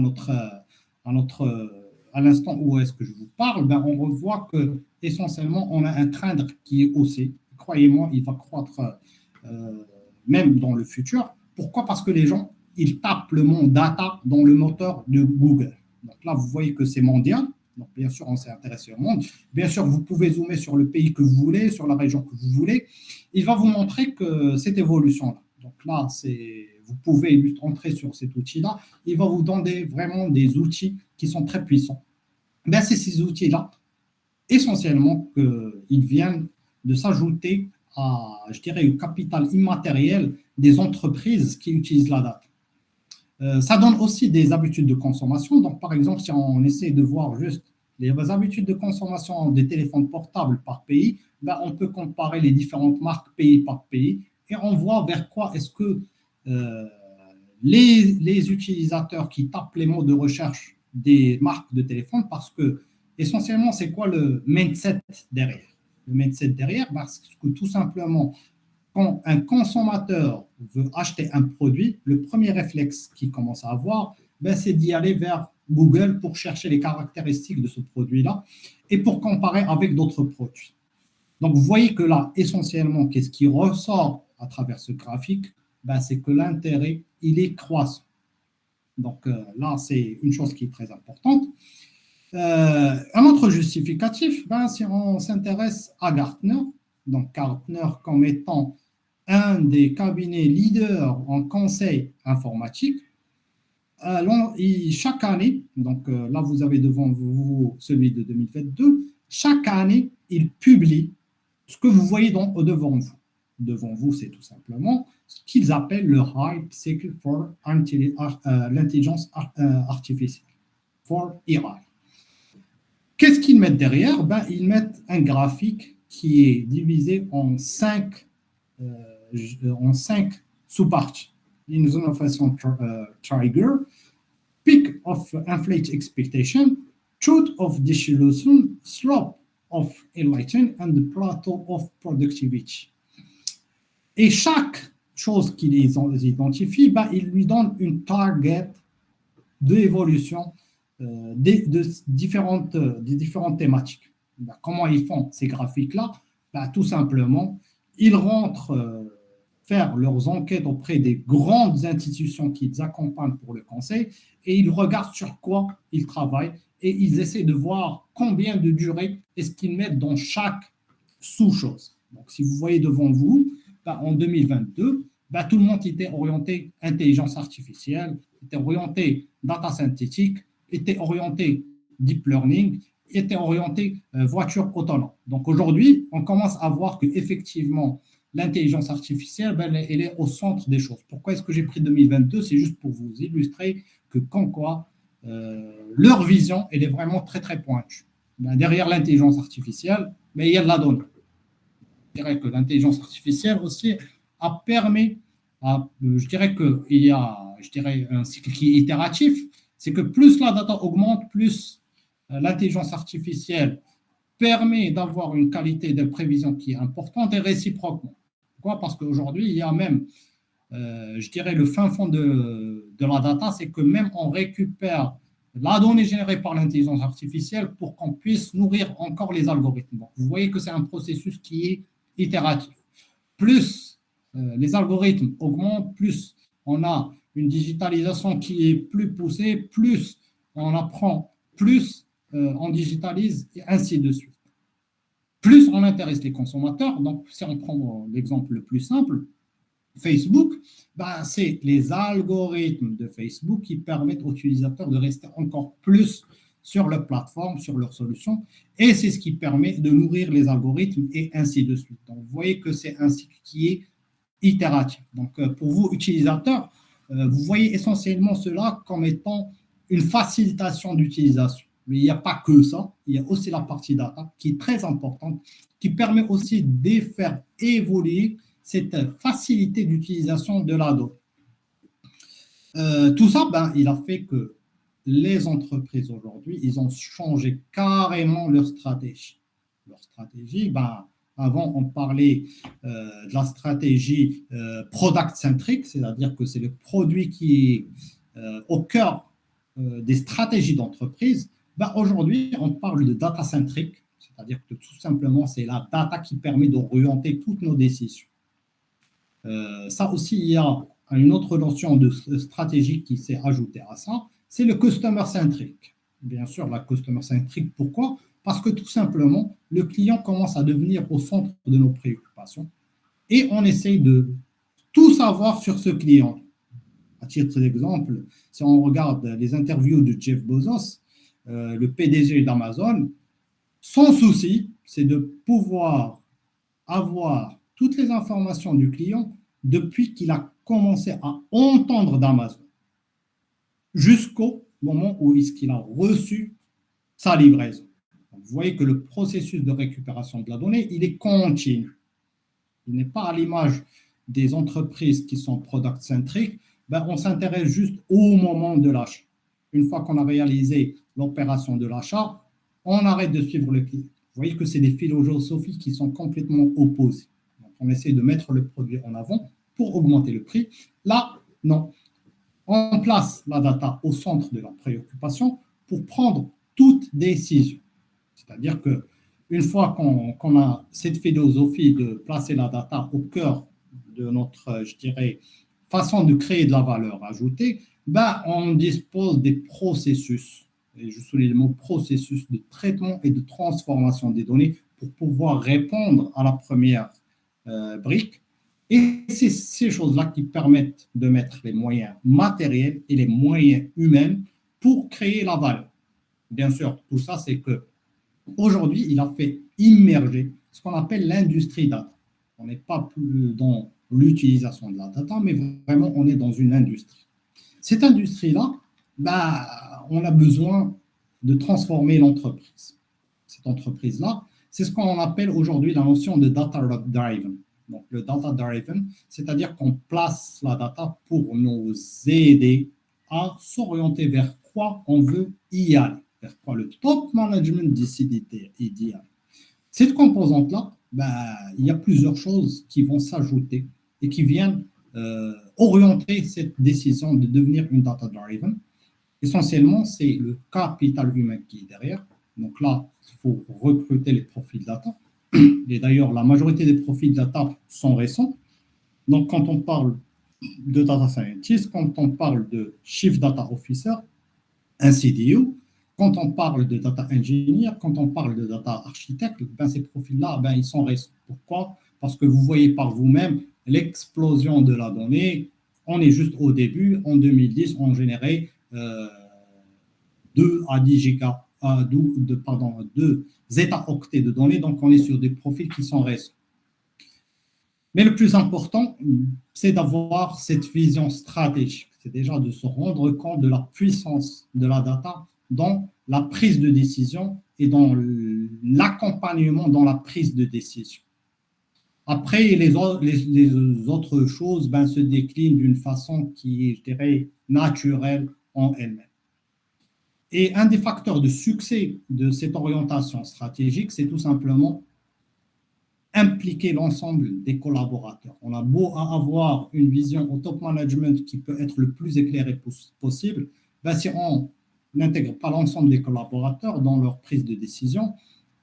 l'instant où est-ce que je vous parle, ben, on revoit que essentiellement on a un trend qui est haussé. Croyez-moi, il va croître même dans le futur. Pourquoi? Parce que les gens ils tapent le mot data dans le moteur de Google. Donc là, vous voyez que c'est mondial. Donc, bien sûr, on s'est intéressé au monde. Bien sûr, vous pouvez zoomer sur le pays que vous voulez, sur la région que vous voulez. Il va vous montrer que cette évolution-là. Donc là, vous pouvez entrer sur cet outil-là. Il va vous donner vraiment des outils qui sont très puissants. Ben, c'est ces outils-là, essentiellement, qu'ils viennent de s'ajouter à, je dirais, au capital immatériel des entreprises qui utilisent la data. Ça donne aussi des habitudes de consommation. Donc, par exemple, si on essaie de voir juste les habitudes de consommation des téléphones portables par pays, ben, on peut comparer les différentes marques pays par pays et on voit vers quoi est-ce que les utilisateurs qui tapent les mots de recherche des marques de téléphone, parce que essentiellement, c'est quoi le mindset derrière? Le mindset derrière, parce que tout simplement, quand un consommateur veut acheter un produit, le premier réflexe qu'il commence à avoir, ben, c'est d'y aller vers Google pour chercher les caractéristiques de ce produit-là et pour comparer avec d'autres produits. Donc, vous voyez que là, essentiellement, qu'est-ce qui ressort à travers ce graphique? Ben, c'est que l'intérêt, il est croissant. Donc là, c'est une chose qui est très importante. Un autre justificatif, ben, si on s'intéresse à Gartner, donc Gartner comme étant un des cabinets leaders en conseil informatique, chaque année, donc là vous avez devant vous celui de 2022, chaque année il publie ce que vous voyez devant vous. Devant vous, c'est tout simplement ce qu'ils appellent le Hype Cycle for l'intelligence artificielle, for AI. Qu'est-ce qu'ils mettent derrière? Ben, ils mettent un graphique qui est divisé en 5 sous-parties. Une zone of trigger, peak of inflate expectation, truth of dissolution, slope of enlightenment, and the plateau of productivity. Et chaque chose qu'il identifie, il lui donne une target d'évolution des différentes thématiques. Comment ils font ces graphiques-là? Tout simplement, ils rentrent faire leurs enquêtes auprès des grandes institutions qui les accompagnent pour le conseil et ils regardent sur quoi ils travaillent et ils essaient de voir combien de durée est-ce qu'ils mettent dans chaque sous-chose. Donc, si vous voyez devant vous, en 2022, tout le monde était orienté intelligence artificielle, était orienté data synthétique, était orienté deep learning, était orienté voiture autonome. Donc aujourd'hui, on commence à voir qu'effectivement, l'intelligence artificielle, elle est au centre des choses. Pourquoi est-ce que j'ai pris 2022? C'est juste pour vous illustrer que comme quoi, leur vision, elle est vraiment très, très pointue. Derrière l'intelligence artificielle, mais il y a de la donnée. Je dirais que l'intelligence artificielle aussi a permis, je dirais qu'il y a un cycle qui est itératif, c'est que plus la data augmente, plus l'intelligence artificielle permet d'avoir une qualité de prévision qui est importante et réciproquement. Pourquoi? Parce qu'aujourd'hui, il y a même, le fin fond de la data, c'est que même on récupère la donnée générée par l'intelligence artificielle pour qu'on puisse nourrir encore les algorithmes. Donc, vous voyez que c'est un processus qui est itératif. Plus les algorithmes augmentent, plus on a une digitalisation qui est plus poussée, plus on apprend, plus on digitalise, et ainsi de suite. Plus on intéresse les consommateurs, donc si on prend l'exemple le plus simple, Facebook, c'est les algorithmes de Facebook qui permettent aux utilisateurs de rester encore plus sur leur plateforme, sur leur solution, et c'est ce qui permet de nourrir les algorithmes et ainsi de suite. Donc, vous voyez que c'est un cycle qui est itératif. Donc, pour vous, utilisateurs, vous voyez essentiellement cela comme étant une facilitation d'utilisation. Mais il n'y a pas que ça, il y a aussi la partie data qui est très importante, qui permet aussi de faire évoluer cette facilité d'utilisation de la donnée. Tout ça, il a fait que les entreprises aujourd'hui, ils ont changé carrément leur stratégie. Leur stratégie, avant, on parlait de la stratégie product-centric, c'est-à-dire que c'est le produit qui est au cœur des stratégies d'entreprise. Aujourd'hui, on parle de data-centric, c'est-à-dire que tout simplement, c'est la data qui permet d'orienter toutes nos décisions. Ça aussi, il y a une autre notion de stratégie qui s'est ajoutée à ça, c'est le customer-centric. Bien sûr, la customer-centric, pourquoi? Parce que tout simplement, le client commence à devenir au centre de nos préoccupations et on essaye de tout savoir sur ce client. À titre d'exemple, si on regarde les interviews de Jeff Bezos, le PDG d'Amazon, son souci, c'est de pouvoir avoir toutes les informations du client depuis qu'il a commencé à entendre d'Amazon jusqu'au moment où il a reçu sa livraison. Donc, vous voyez que le processus de récupération de la donnée, il est continu. Il n'est pas à l'image des entreprises qui sont product-centric. On s'intéresse juste au moment de l'achat. Une fois qu'on a réalisé l'opération de l'achat, on arrête de suivre le client. Vous voyez que c'est des philosophies qui sont complètement opposées. Donc, on essaie de mettre le produit en avant pour augmenter le prix. Là, non. On place la data au centre de la préoccupation pour prendre toute décision. C'est-à-dire qu'une fois qu'on a cette philosophie de placer la data au cœur de notre, façon de créer de la valeur ajoutée, on dispose des processus, et je souligne le mot processus de traitement et de transformation des données pour pouvoir répondre à la première brique. Et c'est ces choses-là qui permettent de mettre les moyens matériels et les moyens humains pour créer la valeur. Bien sûr, tout ça, c'est qu'aujourd'hui, il a fait immerger ce qu'on appelle l'industrie data. On n'est pas plus dans l'utilisation de la data, mais vraiment, on est dans une industrie. Cette industrie-là, on a besoin de transformer l'entreprise. Cette entreprise-là, C'est ce qu'on appelle aujourd'hui la notion de data-driven. Donc, le data-driven, c'est-à-dire qu'on place la data pour nous aider à s'orienter vers quoi on veut y aller, vers quoi le top management décide d'y aller. Cette composante-là, il y a plusieurs choses qui vont s'ajouter et qui viennent orienter cette décision de devenir une data-driven. Essentiellement, c'est le capital humain qui est derrière. Donc là, il faut recruter les profils data. Et d'ailleurs, la majorité des profils data sont récents. Donc, quand on parle de data scientist, quand on parle de chief data officer, un CDO, quand on parle de data engineer, quand on parle de data architecte, ces profils-là, ils sont récents. Pourquoi? Parce que vous voyez par vous-même l'explosion de la donnée. On est juste au début. En 2010, on générait 2 à 10 gigas, 2 zeta-octets de données. Donc, on est sur des profils qui sont récents. Mais le plus important, c'est d'avoir cette vision stratégique. C'est déjà de se rendre compte de la puissance de la data dans la prise de décision et dans l'accompagnement dans la prise de décision. Après, les autres choses se déclinent d'une façon qui est, je dirais, naturelle en elle-même. Et un des facteurs de succès de cette orientation stratégique, c'est tout simplement impliquer l'ensemble des collaborateurs. On a beau avoir une vision au top management qui peut être le plus éclairée possible, si on n'intègre pas l'ensemble des collaborateurs dans leur prise de décision,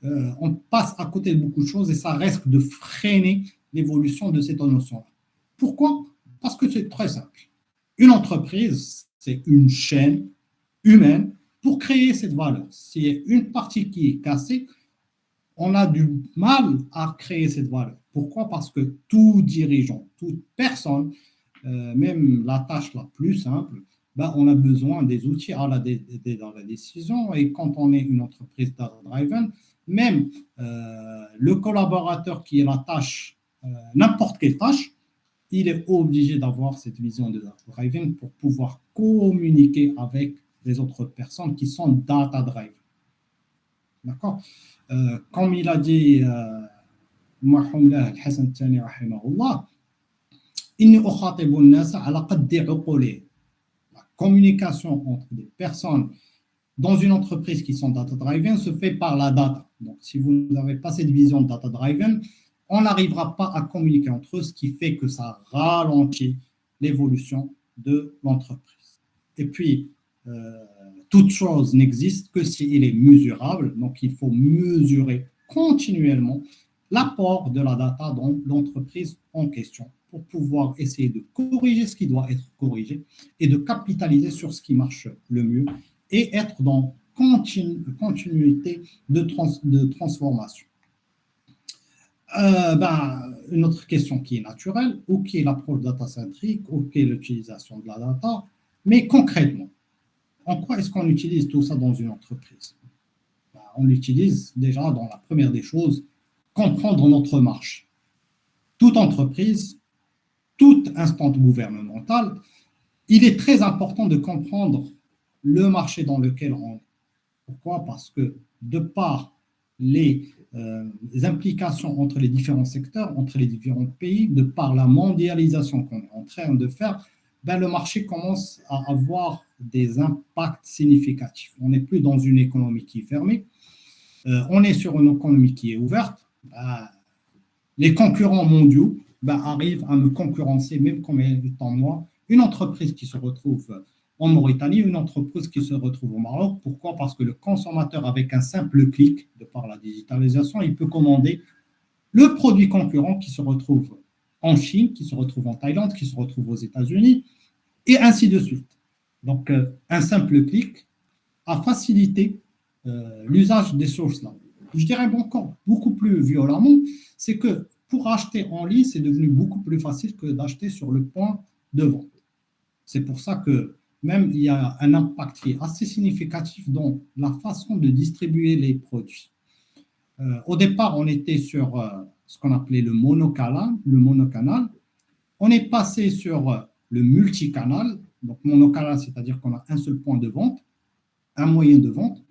on passe à côté de beaucoup de choses et ça risque de freiner l'évolution de cette notion-là. Pourquoi? Parce que c'est très simple. Une entreprise, c'est une chaîne humaine pour créer cette valeur. S'il y a une partie qui est cassée, on a du mal à créer cette valeur. Pourquoi? Parce que tout dirigeant, toute personne, même la tâche la plus simple, on a besoin des outils dans la décision. Et quand on est une entreprise data-driven, même le collaborateur qui a la tâche, n'importe quelle tâche, il est obligé d'avoir cette vision de data-driven pour pouvoir communiquer avec les autres personnes qui sont data-driven. D'accord? Comme il a dit Mohamed Hassan Tani rahimahullah, inni ukhatibu an-nas ala qaddi uqulihim. La communication entre des personnes dans une entreprise qui sont data-driven se fait par la data. Donc, si vous n'avez pas cette vision data-driven, on n'arrivera pas à communiquer entre eux, ce qui fait que ça ralentit l'évolution de l'entreprise. Et puis, toute chose n'existe que s'il est mesurable. Donc, il faut mesurer continuellement l'apport de la data dans l'entreprise en question pour pouvoir essayer de corriger ce qui doit être corrigé et de capitaliser sur ce qui marche le mieux et être dans continuité de transformation. Une autre question qui est naturelle, ou qui est l'approche data-centrique, ou qui est l'utilisation de la data, mais concrètement, en quoi est-ce qu'on utilise tout ça dans une entreprise? On l'utilise déjà dans la première des choses, comprendre notre marché. Toute entreprise, toute instance gouvernementale, il est très important de comprendre le marché dans lequel on est. Pourquoi? Parce que de par les implications entre les différents secteurs, entre les différents pays, de par la mondialisation qu'on est en train de faire, le marché commence à avoir des impacts significatifs. On n'est plus dans une économie qui est fermée, on est sur une économie qui est ouverte. Les concurrents mondiaux arrivent à me concurrencer, même comme étant moi, une entreprise qui se retrouve en Mauritanie, une entreprise qui se retrouve au Maroc. Pourquoi? Parce que le consommateur, avec un simple clic, de par la digitalisation, il peut commander le produit concurrent qui se retrouve en Chine, qui se retrouve en Thaïlande, qui se retrouve aux États-Unis, et ainsi de suite. Donc, un simple clic a facilité l'usage des sources-là. Je dirais encore beaucoup plus violemment, c'est que pour acheter en ligne, c'est devenu beaucoup plus facile que d'acheter sur le point de vente. C'est pour ça que même il y a un impact qui est assez significatif dans la façon de distribuer les produits. Au départ, on était sur ce qu'on appelait le monocanal. On est passé sur le multicanal. Donc, monocanal, c'est-à-dire qu'on a un seul point de vente, un moyen de vente.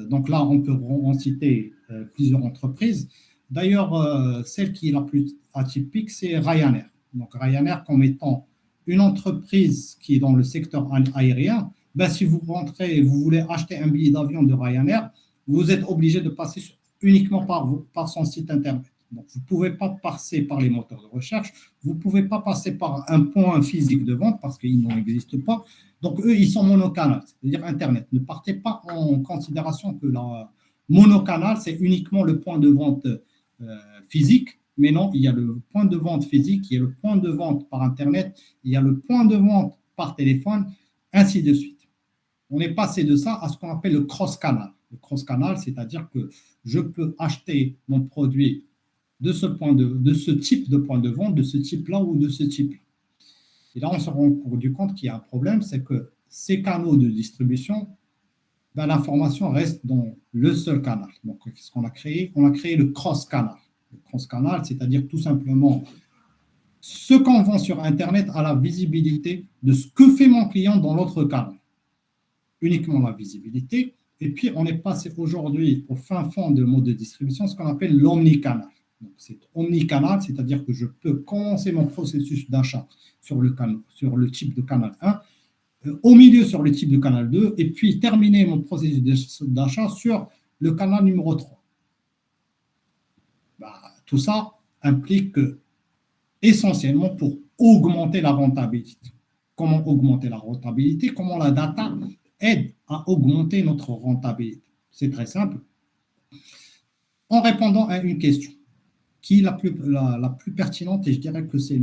Donc là, on peut en citer plusieurs entreprises. D'ailleurs, celle qui est la plus atypique, c'est Ryanair. Donc Ryanair comme étant une entreprise qui est dans le secteur aérien, ben, si vous rentrez et vous voulez acheter un billet d'avion de Ryanair, vous êtes obligé de passer uniquement par son site internet. Donc, vous ne pouvez pas passer par les moteurs de recherche, vous ne pouvez pas passer par un point physique de vente parce qu'il n'en existe pas. Donc, eux, ils sont monocanal, c'est-à-dire Internet. Ne partez pas en considération que la monocanal, c'est uniquement le point de vente physique, mais non, il y a le point de vente physique, il y a le point de vente par Internet, il y a le point de vente par téléphone, ainsi de suite. On est passé de ça à ce qu'on appelle le cross-canal. Le cross-canal, c'est-à-dire que je peux acheter mon produit de ce type de point de vente, de ce type-là ou de ce type-là. Et là, on se rend compte qu'il y a un problème, c'est que ces canaux de distribution, ben, l'information reste dans le seul canal. Donc, qu'est-ce qu'on a créé? On a créé le cross-canal. Le cross-canal, c'est-à-dire tout simplement ce qu'on vend sur Internet a la visibilité de ce que fait mon client dans l'autre canal. Uniquement la visibilité. Et puis, on est passé aujourd'hui au fin fond de mode de distribution, ce qu'on appelle l'omnicanal. Donc, c'est omnicanal, c'est-à-dire que je peux commencer mon processus d'achat sur le type de canal 1, au milieu sur le type de canal 2, et puis terminer mon processus d'achat sur le canal numéro 3. Bah, tout ça implique que, essentiellement pour augmenter la rentabilité. Comment augmenter la rentabilité? Comment la data aide à augmenter notre rentabilité? C'est très simple. En répondant à une question qui est la plus pertinente, et je dirais que c'est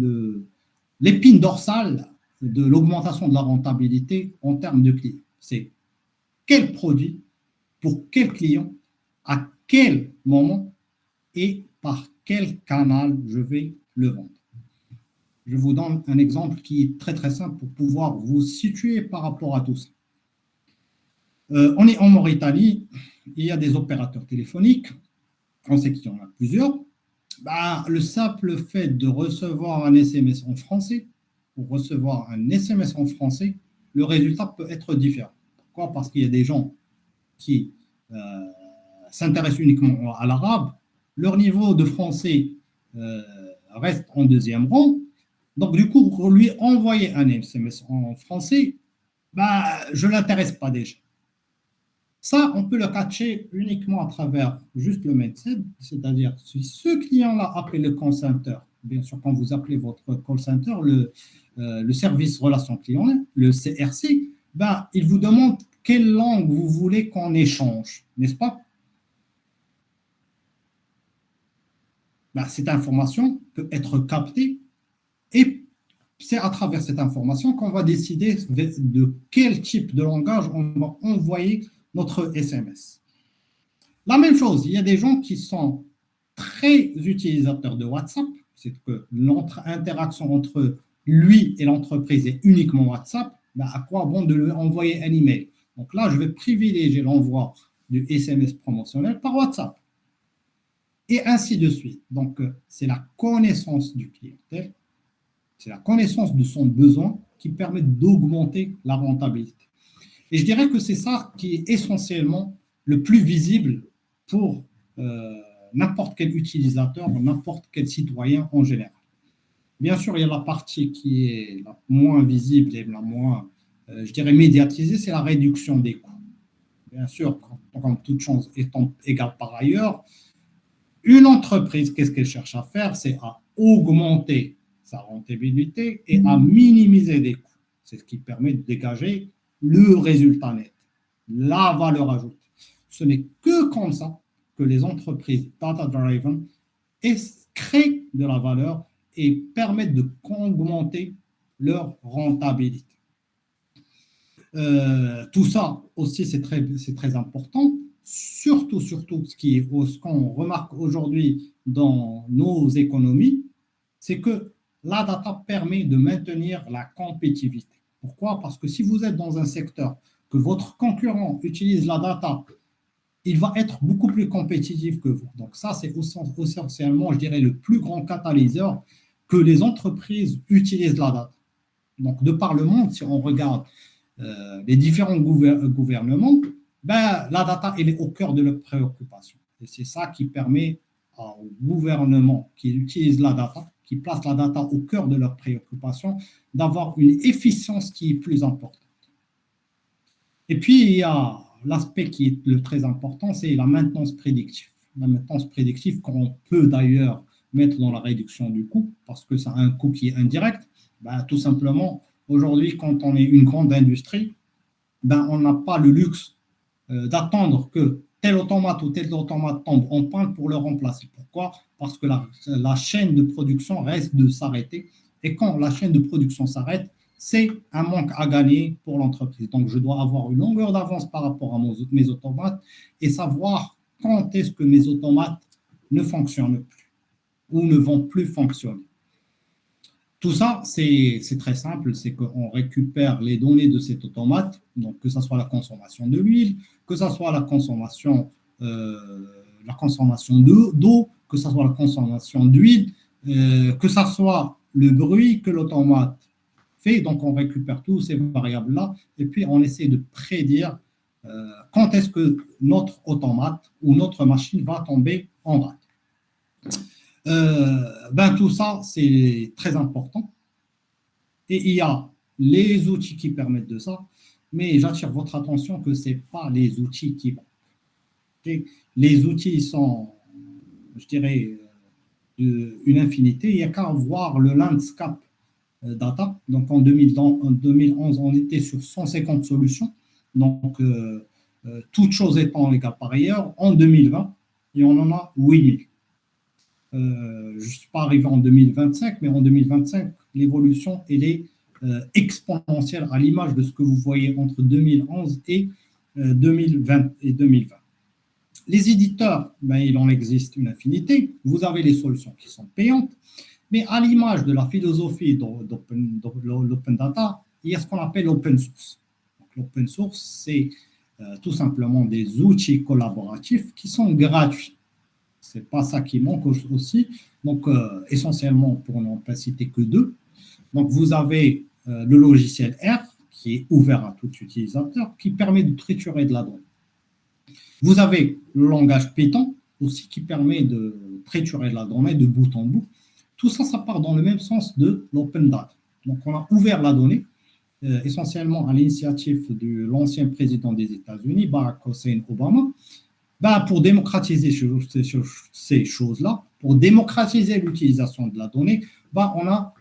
l'épine dorsale de l'augmentation de la rentabilité en termes de clients. C'est quel produit, pour quel client, à quel moment et par quel canal je vais le vendre. Je vous donne un exemple qui est très très simple pour pouvoir vous situer par rapport à tout ça. On est en Mauritanie, il y a des opérateurs téléphoniques, on sait qu'il y en a plusieurs. Bah, le simple fait de recevoir un SMS en français, ou recevoir un SMS en français, le résultat peut être différent. Pourquoi? Parce qu'il y a des gens qui s'intéressent uniquement à l'arabe, leur niveau de français reste en deuxième rang. Donc, du coup, pour lui envoyer un SMS en français, bah, je ne l'intéresse pas déjà. Ça, on peut le catcher uniquement à travers juste le mindset, c'est-à-dire si ce client-là appelle le call center, bien sûr, quand vous appelez votre call center, le service relation client, le CRC, ben, il vous demande quelle langue vous voulez qu'on échange, n'est-ce pas? Ben, cette information peut être captée et c'est à travers cette information qu'on va décider de quel type de langage on va envoyer notre SMS. La même chose, il y a des gens qui sont très utilisateurs de WhatsApp, c'est que l'interaction entre lui et l'entreprise est uniquement WhatsApp, ben à quoi bon de lui envoyer un email? Donc là, je vais privilégier l'envoi du SMS promotionnel par WhatsApp. Et ainsi de suite. Donc, c'est la connaissance du clientèle, c'est la connaissance de son besoin qui permet d'augmenter la rentabilité. Et je dirais que c'est ça qui est essentiellement le plus visible pour n'importe quel utilisateur, n'importe quel citoyen en général. Bien sûr, il y a la partie qui est la moins visible et la moins, je dirais, médiatisée, c'est la réduction des coûts. Bien sûr, comme toute chose étant égale par ailleurs, une entreprise, qu'est-ce qu'elle cherche à faire? C'est à augmenter sa rentabilité et à minimiser des coûts. C'est ce qui permet de dégager le résultat net, la valeur ajoutée. Ce n'est que comme ça que les entreprises data-driven créent de la valeur et permettent d'augmenter leur rentabilité. Tout ça aussi, c'est très important. Surtout, ce qu'on remarque aujourd'hui dans nos économies, c'est que la data permet de maintenir la compétitivité. Pourquoi? Parce que si vous êtes dans un secteur que votre concurrent utilise la data, il va être beaucoup plus compétitif que vous. Donc ça, c'est essentiellement, je dirais, le plus grand catalyseur que les entreprises utilisent la data. Donc, de par le monde, si on regarde les différents gouvernements, ben, la data, elle est au cœur de leurs préoccupations. Et c'est ça qui permet au gouvernement qui utilise la data, qui place la data au cœur de leurs préoccupations, d'avoir une efficience qui est plus importante. Et puis, il y a l'aspect qui est le très important, c'est la maintenance prédictive. La maintenance prédictive qu'on peut d'ailleurs mettre dans la réduction du coût, parce que ça a un coût qui est indirect. Ben, tout simplement, aujourd'hui, quand on est une grande industrie, ben, on n'a pas le luxe d'attendre que tel automate ou tel automate tombe en panne pour le remplacer. Pourquoi? Parce que la chaîne de production reste de s'arrêter. Et quand la chaîne de production s'arrête, c'est un manque à gagner pour l'entreprise. Donc, je dois avoir une longueur d'avance par rapport à mes automates et savoir quand est-ce que mes automates ne fonctionnent plus ou ne vont plus fonctionner. Tout ça, c'est très simple, c'est qu'on récupère les données de cet automate, donc que ce soit la consommation de l'huile, que ce soit la consommation d'eau, que ce soit la consommation d'huile, que ce soit le bruit que l'automate fait. Donc, on récupère tous ces variables-là et puis on essaie de prédire quand est-ce que notre automate ou notre machine va tomber en rade. Ben, tout ça, c'est très important. Et il y a les outils qui permettent de ça, mais j'attire votre attention que ce n'est pas les outils qui vont. Okay? Les outils sont, je dirais, une infinité. Il n'y a qu'à voir le landscape data. Donc, en 2011, on était sur 150 solutions. Donc, toutes choses étant égales par ailleurs, en 2020, et on en a 8000. Je ne suis pas arrivé en 2025, mais en 2025, l'évolution, elle est exponentielle à l'image de ce que vous voyez entre 2011 et 2020. Les éditeurs, ben, il en existe une infinité. Vous avez les solutions qui sont payantes, mais à l'image de la philosophie d'Open Data, il y a ce qu'on appelle l'open source. L'open source, c'est tout simplement des outils collaboratifs qui sont gratuits. Ce n'est pas ça qui manque aussi. Donc, essentiellement, pour n'en pas citer que deux. Donc, vous avez le logiciel R, qui est ouvert à tout utilisateur, qui permet de triturer de la donnée. Vous avez le langage Python, aussi, qui permet de triturer de la donnée de bout en bout. Tout ça, ça part dans le même sens de l'open data. Donc, on a ouvert la donnée, essentiellement à l'initiative de l'ancien président des États-Unis, Barack Hussein Obama, ben, pour démocratiser ces choses-là, pour démocratiser l'utilisation de la donnée, ben, on a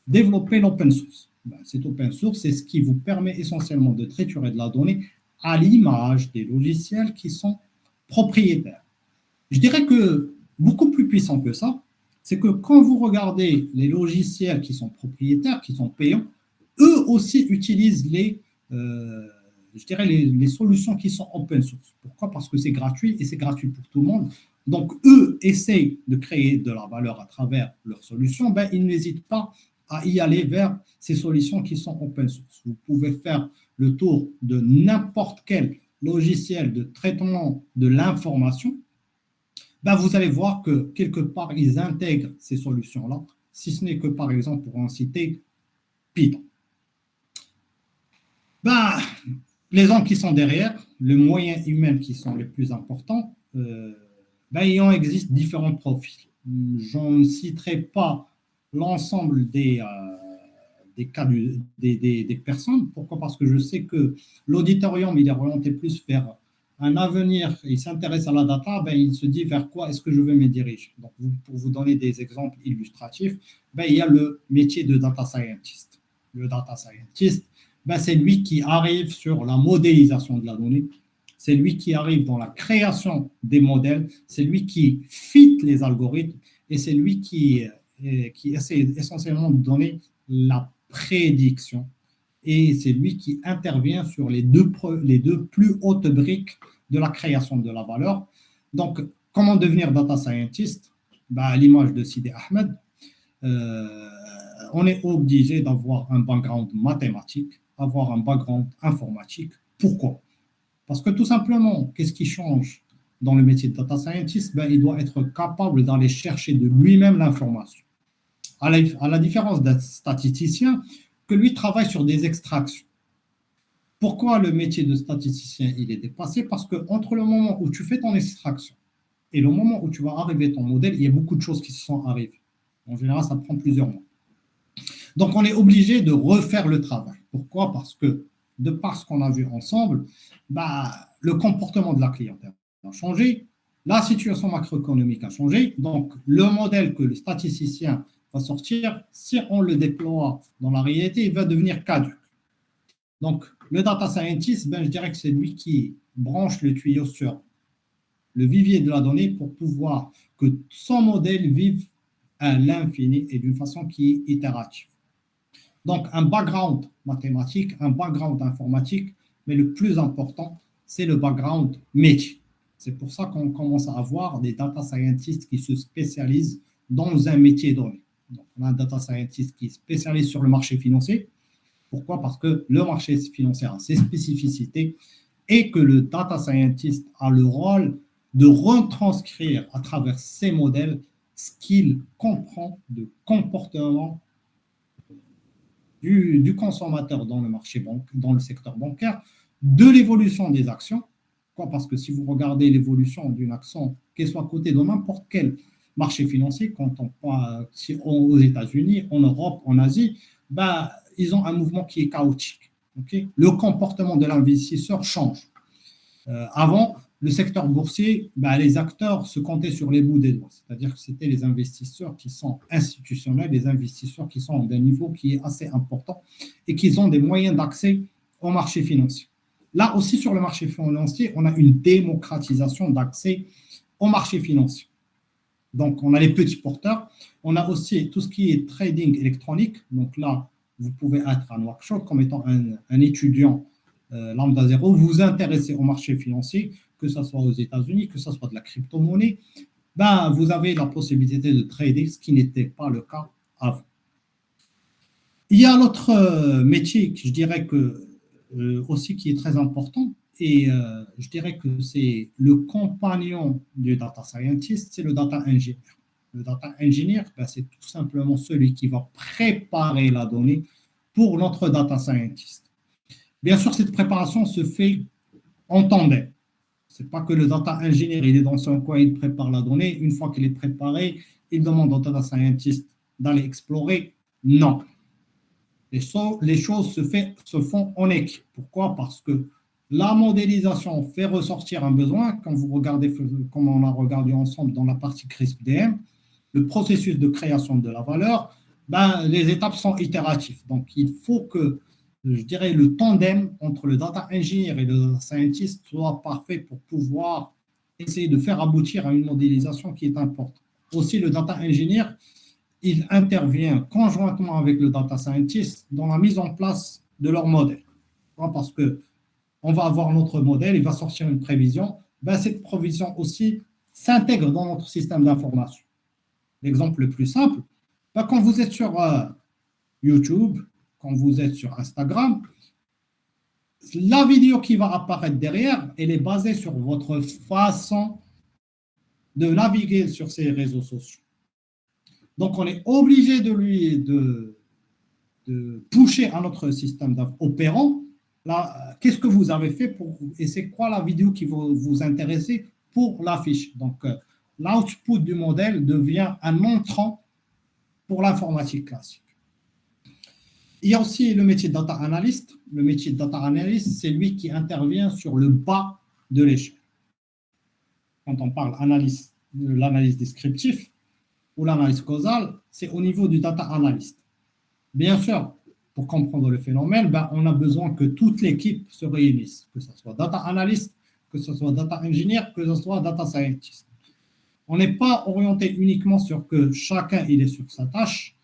développé l'open source. Ben, cet open source, c'est ce qui vous permet essentiellement de triturer de la donnée à l'image des logiciels qui sont propriétaires. Je dirais que beaucoup plus puissant que ça, c'est que quand vous regardez les logiciels qui sont propriétaires, qui sont payants, eux aussi utilisent les solutions qui sont open source. Pourquoi? Parce que c'est gratuit et c'est gratuit pour tout le monde. Donc, eux essayent de créer de la valeur à travers leurs solutions. Ben, ils n'hésitent pas à y aller vers ces solutions qui sont open source. Vous pouvez faire le tour de n'importe quel logiciel de traitement de l'information. Ben, vous allez voir que quelque part, ils intègrent ces solutions-là, si ce n'est que, par exemple, pour en citer, Python. Ben, les gens qui sont derrière, les moyens humains qui sont les plus importants, ben, il en existe différents profils. Je ne citerai pas l'ensemble des cas des personnes. Pourquoi? Parce que je sais que l'auditorium, il est orienté plus vers un avenir, il s'intéresse à la data, ben, il se dit vers quoi est-ce que je veux me diriger. Donc, pour vous donner des exemples illustratifs, ben, il y a le métier de data scientist. Le data scientist, ben, c'est lui qui arrive sur la modélisation de la donnée, c'est lui qui arrive dans la création des modèles, c'est lui qui fit les algorithmes et c'est lui qui essaie essentiellement de donner la prédiction. Et c'est lui qui intervient sur les deux plus hautes briques de la création de la valeur. Donc, comment devenir data scientist? Ben, à l'image de Sidi Ahmed, on est obligé d'avoir un background mathématique, avoir un background informatique. Pourquoi? Parce que tout simplement, qu'est-ce qui change dans le métier de data scientist? Ben, il doit être capable d'aller chercher de lui-même l'information. À la différence d'un statisticien, que lui travaille sur des extractions. Pourquoi le métier de statisticien il est dépassé? Parce qu'entre le moment où tu fais ton extraction et le moment où tu vas arriver ton modèle, il y a beaucoup de choses qui se sont arrivées. En général, ça prend plusieurs mois. Donc, on est obligé de refaire le travail. Pourquoi? Parce que, de par ce qu'on a vu ensemble, le comportement de la clientèle a changé, la situation macroéconomique a changé, donc le modèle que le statisticien va sortir, si on le déploie dans la réalité, il va devenir caduc. Donc, le data scientist, je dirais que c'est lui qui branche le tuyau sur le vivier de la donnée pour pouvoir que son modèle vive à l'infini et d'une façon qui est itérative. Donc, un background mathématique, un background informatique, mais le plus important, c'est le background métier. C'est pour ça qu'on commence à avoir des data scientists qui se spécialisent dans un métier donné. Donc, on a un data scientist qui est spécialisé sur le marché financier. Pourquoi? Parce que le marché financier a ses spécificités et que le data scientist a le rôle de retranscrire à travers ces modèles ce qu'il comprend de comportement du consommateur dans le marché dans le secteur bancaire, de l'évolution des actions. Pourquoi? Parce que si vous regardez l'évolution d'une action, qu'elle soit cotée dans n'importe quel marché financier, quand on parle aux États-Unis, en Europe, en Asie, ils ont un mouvement qui est chaotique. Okay? Le comportement de l'investisseur change. Avant, le secteur boursier, les acteurs se comptaient sur les bouts des doigts. C'est-à-dire que c'était les investisseurs qui sont institutionnels, les investisseurs qui sont d'un niveau qui est assez important et qui ont des moyens d'accès au marché financier. Là aussi, sur le marché financier, on a une démocratisation d'accès au marché financier. Donc, on a les petits porteurs. On a aussi tout ce qui est trading électronique. Donc là, vous pouvez être un workshop comme étant un étudiant lambda 0, vous vous intéressez au marché financier, que ce soit aux États-Unis, que ce soit de la crypto-monnaie, vous avez la possibilité de trader, ce qui n'était pas le cas avant. Il y a l'autre métier que je dirais que aussi qui est très important, et je dirais que c'est le compagnon du data scientist, c'est le data engineer. Le data engineer, c'est tout simplement celui qui va préparer la donnée pour notre data scientist. Bien sûr, cette préparation se fait en tandem. Ce n'est pas que le data engineer, il est dans son coin, il prépare la donnée. Une fois qu'elle est préparée, il demande au data scientist d'aller explorer. Non. Les choses se font en équipe. Pourquoi? Parce que la modélisation fait ressortir un besoin. Quand vous regardez, comme on a regardé ensemble dans la partie CRISP-DM, le processus de création de la valeur, les étapes sont itératives. Donc, il faut que, je dirais, le tandem entre le data engineer et le data scientist soit parfait pour pouvoir essayer de faire aboutir à une modélisation qui est importante. Aussi, le data engineer, il intervient conjointement avec le data scientist dans la mise en place de leur modèle. Parce qu'on va avoir notre modèle, il va sortir une prévision. Cette prévision aussi s'intègre dans notre système d'information. L'exemple le plus simple, quand vous êtes sur YouTube, quand vous êtes sur Instagram, la vidéo qui va apparaître derrière, elle est basée sur votre façon de naviguer sur ces réseaux sociaux. Donc, on est obligé de toucher à notre système opérant. Là, qu'est-ce que vous avez fait et c'est quoi la vidéo qui va vous intéresser pour l'affiche? Donc, l'output du modèle devient un entrant pour l'informatique classique. Il y a aussi le métier de data analyst. Le métier de data analyst, c'est lui qui intervient sur le bas de l'échelle. Quand on parle de l'analyse descriptive ou l'analyse causale, c'est au niveau du data analyst. Bien sûr, pour comprendre le phénomène, on a besoin que toute l'équipe se réunisse, que ce soit data analyst, que ce soit data engineer, que ce soit data scientist. On n'est pas orienté uniquement sur que chacun il est sur sa tâche.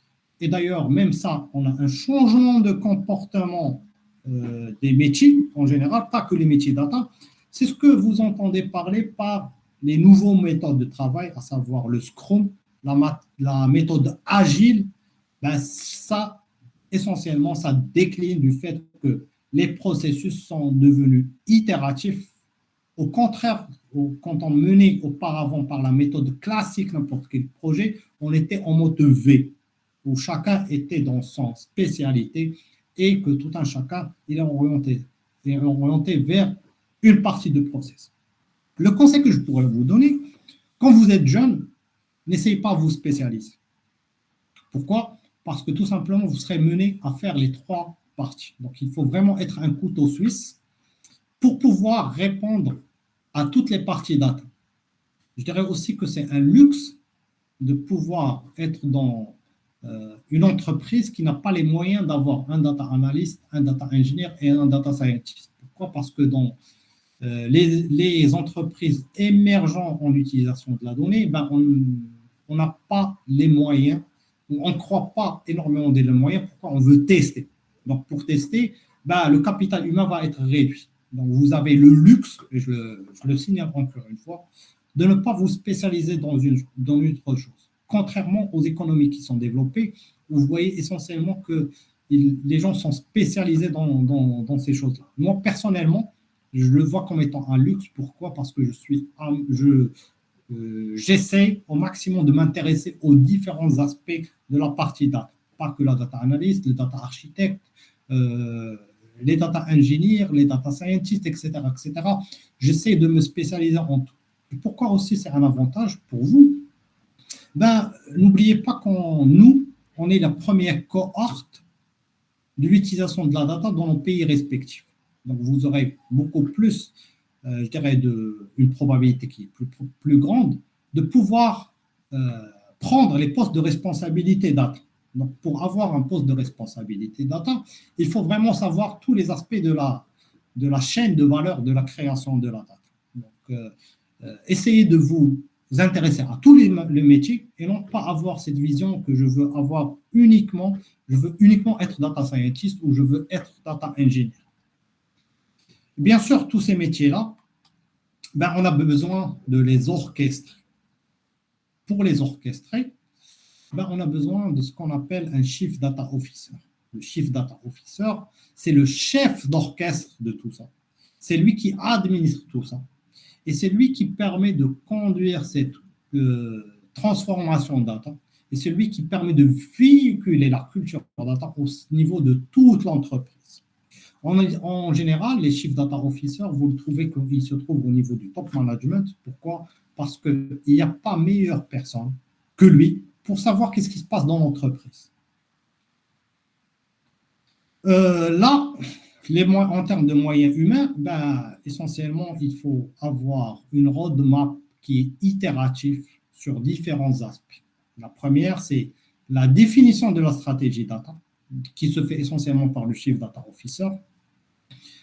Et d'ailleurs, même ça, on a un changement de comportement des métiers en général, pas que les métiers data. C'est ce que vous entendez parler par les nouvelles méthodes de travail, à savoir le Scrum, la méthode agile. Ça, essentiellement, ça décline du fait que les processus sont devenus itératifs. Au contraire, quand on menait auparavant par la méthode classique n'importe quel projet, on était en mode V, où chacun était dans son spécialité et que tout un chacun il est orienté vers une partie du process. Le conseil que je pourrais vous donner, quand vous êtes jeune, n'essayez pas de vous spécialiser. Pourquoi? Parce que tout simplement, vous serez mené à faire les trois parties. Donc, il faut vraiment être un couteau suisse pour pouvoir répondre à toutes les parties data. Je dirais aussi que c'est un luxe de pouvoir être dans une entreprise qui n'a pas les moyens d'avoir un data analyst, un data engineer et un data scientist. Pourquoi? Parce que dans les entreprises émergentes en utilisation de la donnée, ben, on n'a pas les moyens, on ne croit pas énormément des moyens. Pourquoi? On veut tester. Donc, pour tester, ben, le capital humain va être réduit. Donc, vous avez le luxe, et je le signale encore une fois, de ne pas vous spécialiser dans une autre chose. Contrairement aux économies qui sont développées, vous voyez essentiellement que les gens sont spécialisés dans ces choses-là. Moi, personnellement, je le vois comme étant un luxe. Pourquoi? Parce que j'essaie au maximum de m'intéresser aux différents aspects de la partie data. Pas que la data analyst, le data architecte, les data engineers, les data scientists, etc., etc. J'essaie de me spécialiser en tout. Et pourquoi aussi c'est un avantage pour vous? Ben, n'oubliez pas on est la première cohorte de l'utilisation de la data dans nos pays respectifs. Donc, vous aurez beaucoup plus, je dirais, une probabilité qui est plus grande de pouvoir prendre les postes de responsabilité data. Donc, pour avoir un poste de responsabilité data, il faut vraiment savoir tous les aspects de la chaîne de valeur de la création de la data. Donc, essayez de vous intéresser à tous les métiers et non pas avoir cette vision que je veux uniquement être data scientist ou je veux être data engineer. Bien sûr, tous ces métiers-là, ben, on a besoin de les orchestrer. Pour les orchestrer, ben, on a besoin de ce qu'on appelle un Chief Data Officer. Le Chief Data Officer, c'est le chef d'orchestre de tout ça. C'est lui qui administre tout ça. Et c'est lui qui permet de conduire cette transformation data. Et c'est lui qui permet de véhiculer la culture data au niveau de toute l'entreprise. En général, les Chief Data Officers, vous le trouvez qu'ils se trouvent au niveau du top management. Pourquoi? Parce qu'il n'y a pas meilleure personne que lui pour savoir qu'est-ce qui se passe dans l'entreprise. Là, en termes de moyens humains, ben, essentiellement, il faut avoir une roadmap qui est itérative sur différents aspects. La première, c'est la définition de la stratégie data, qui se fait essentiellement par le Chief Data Officer.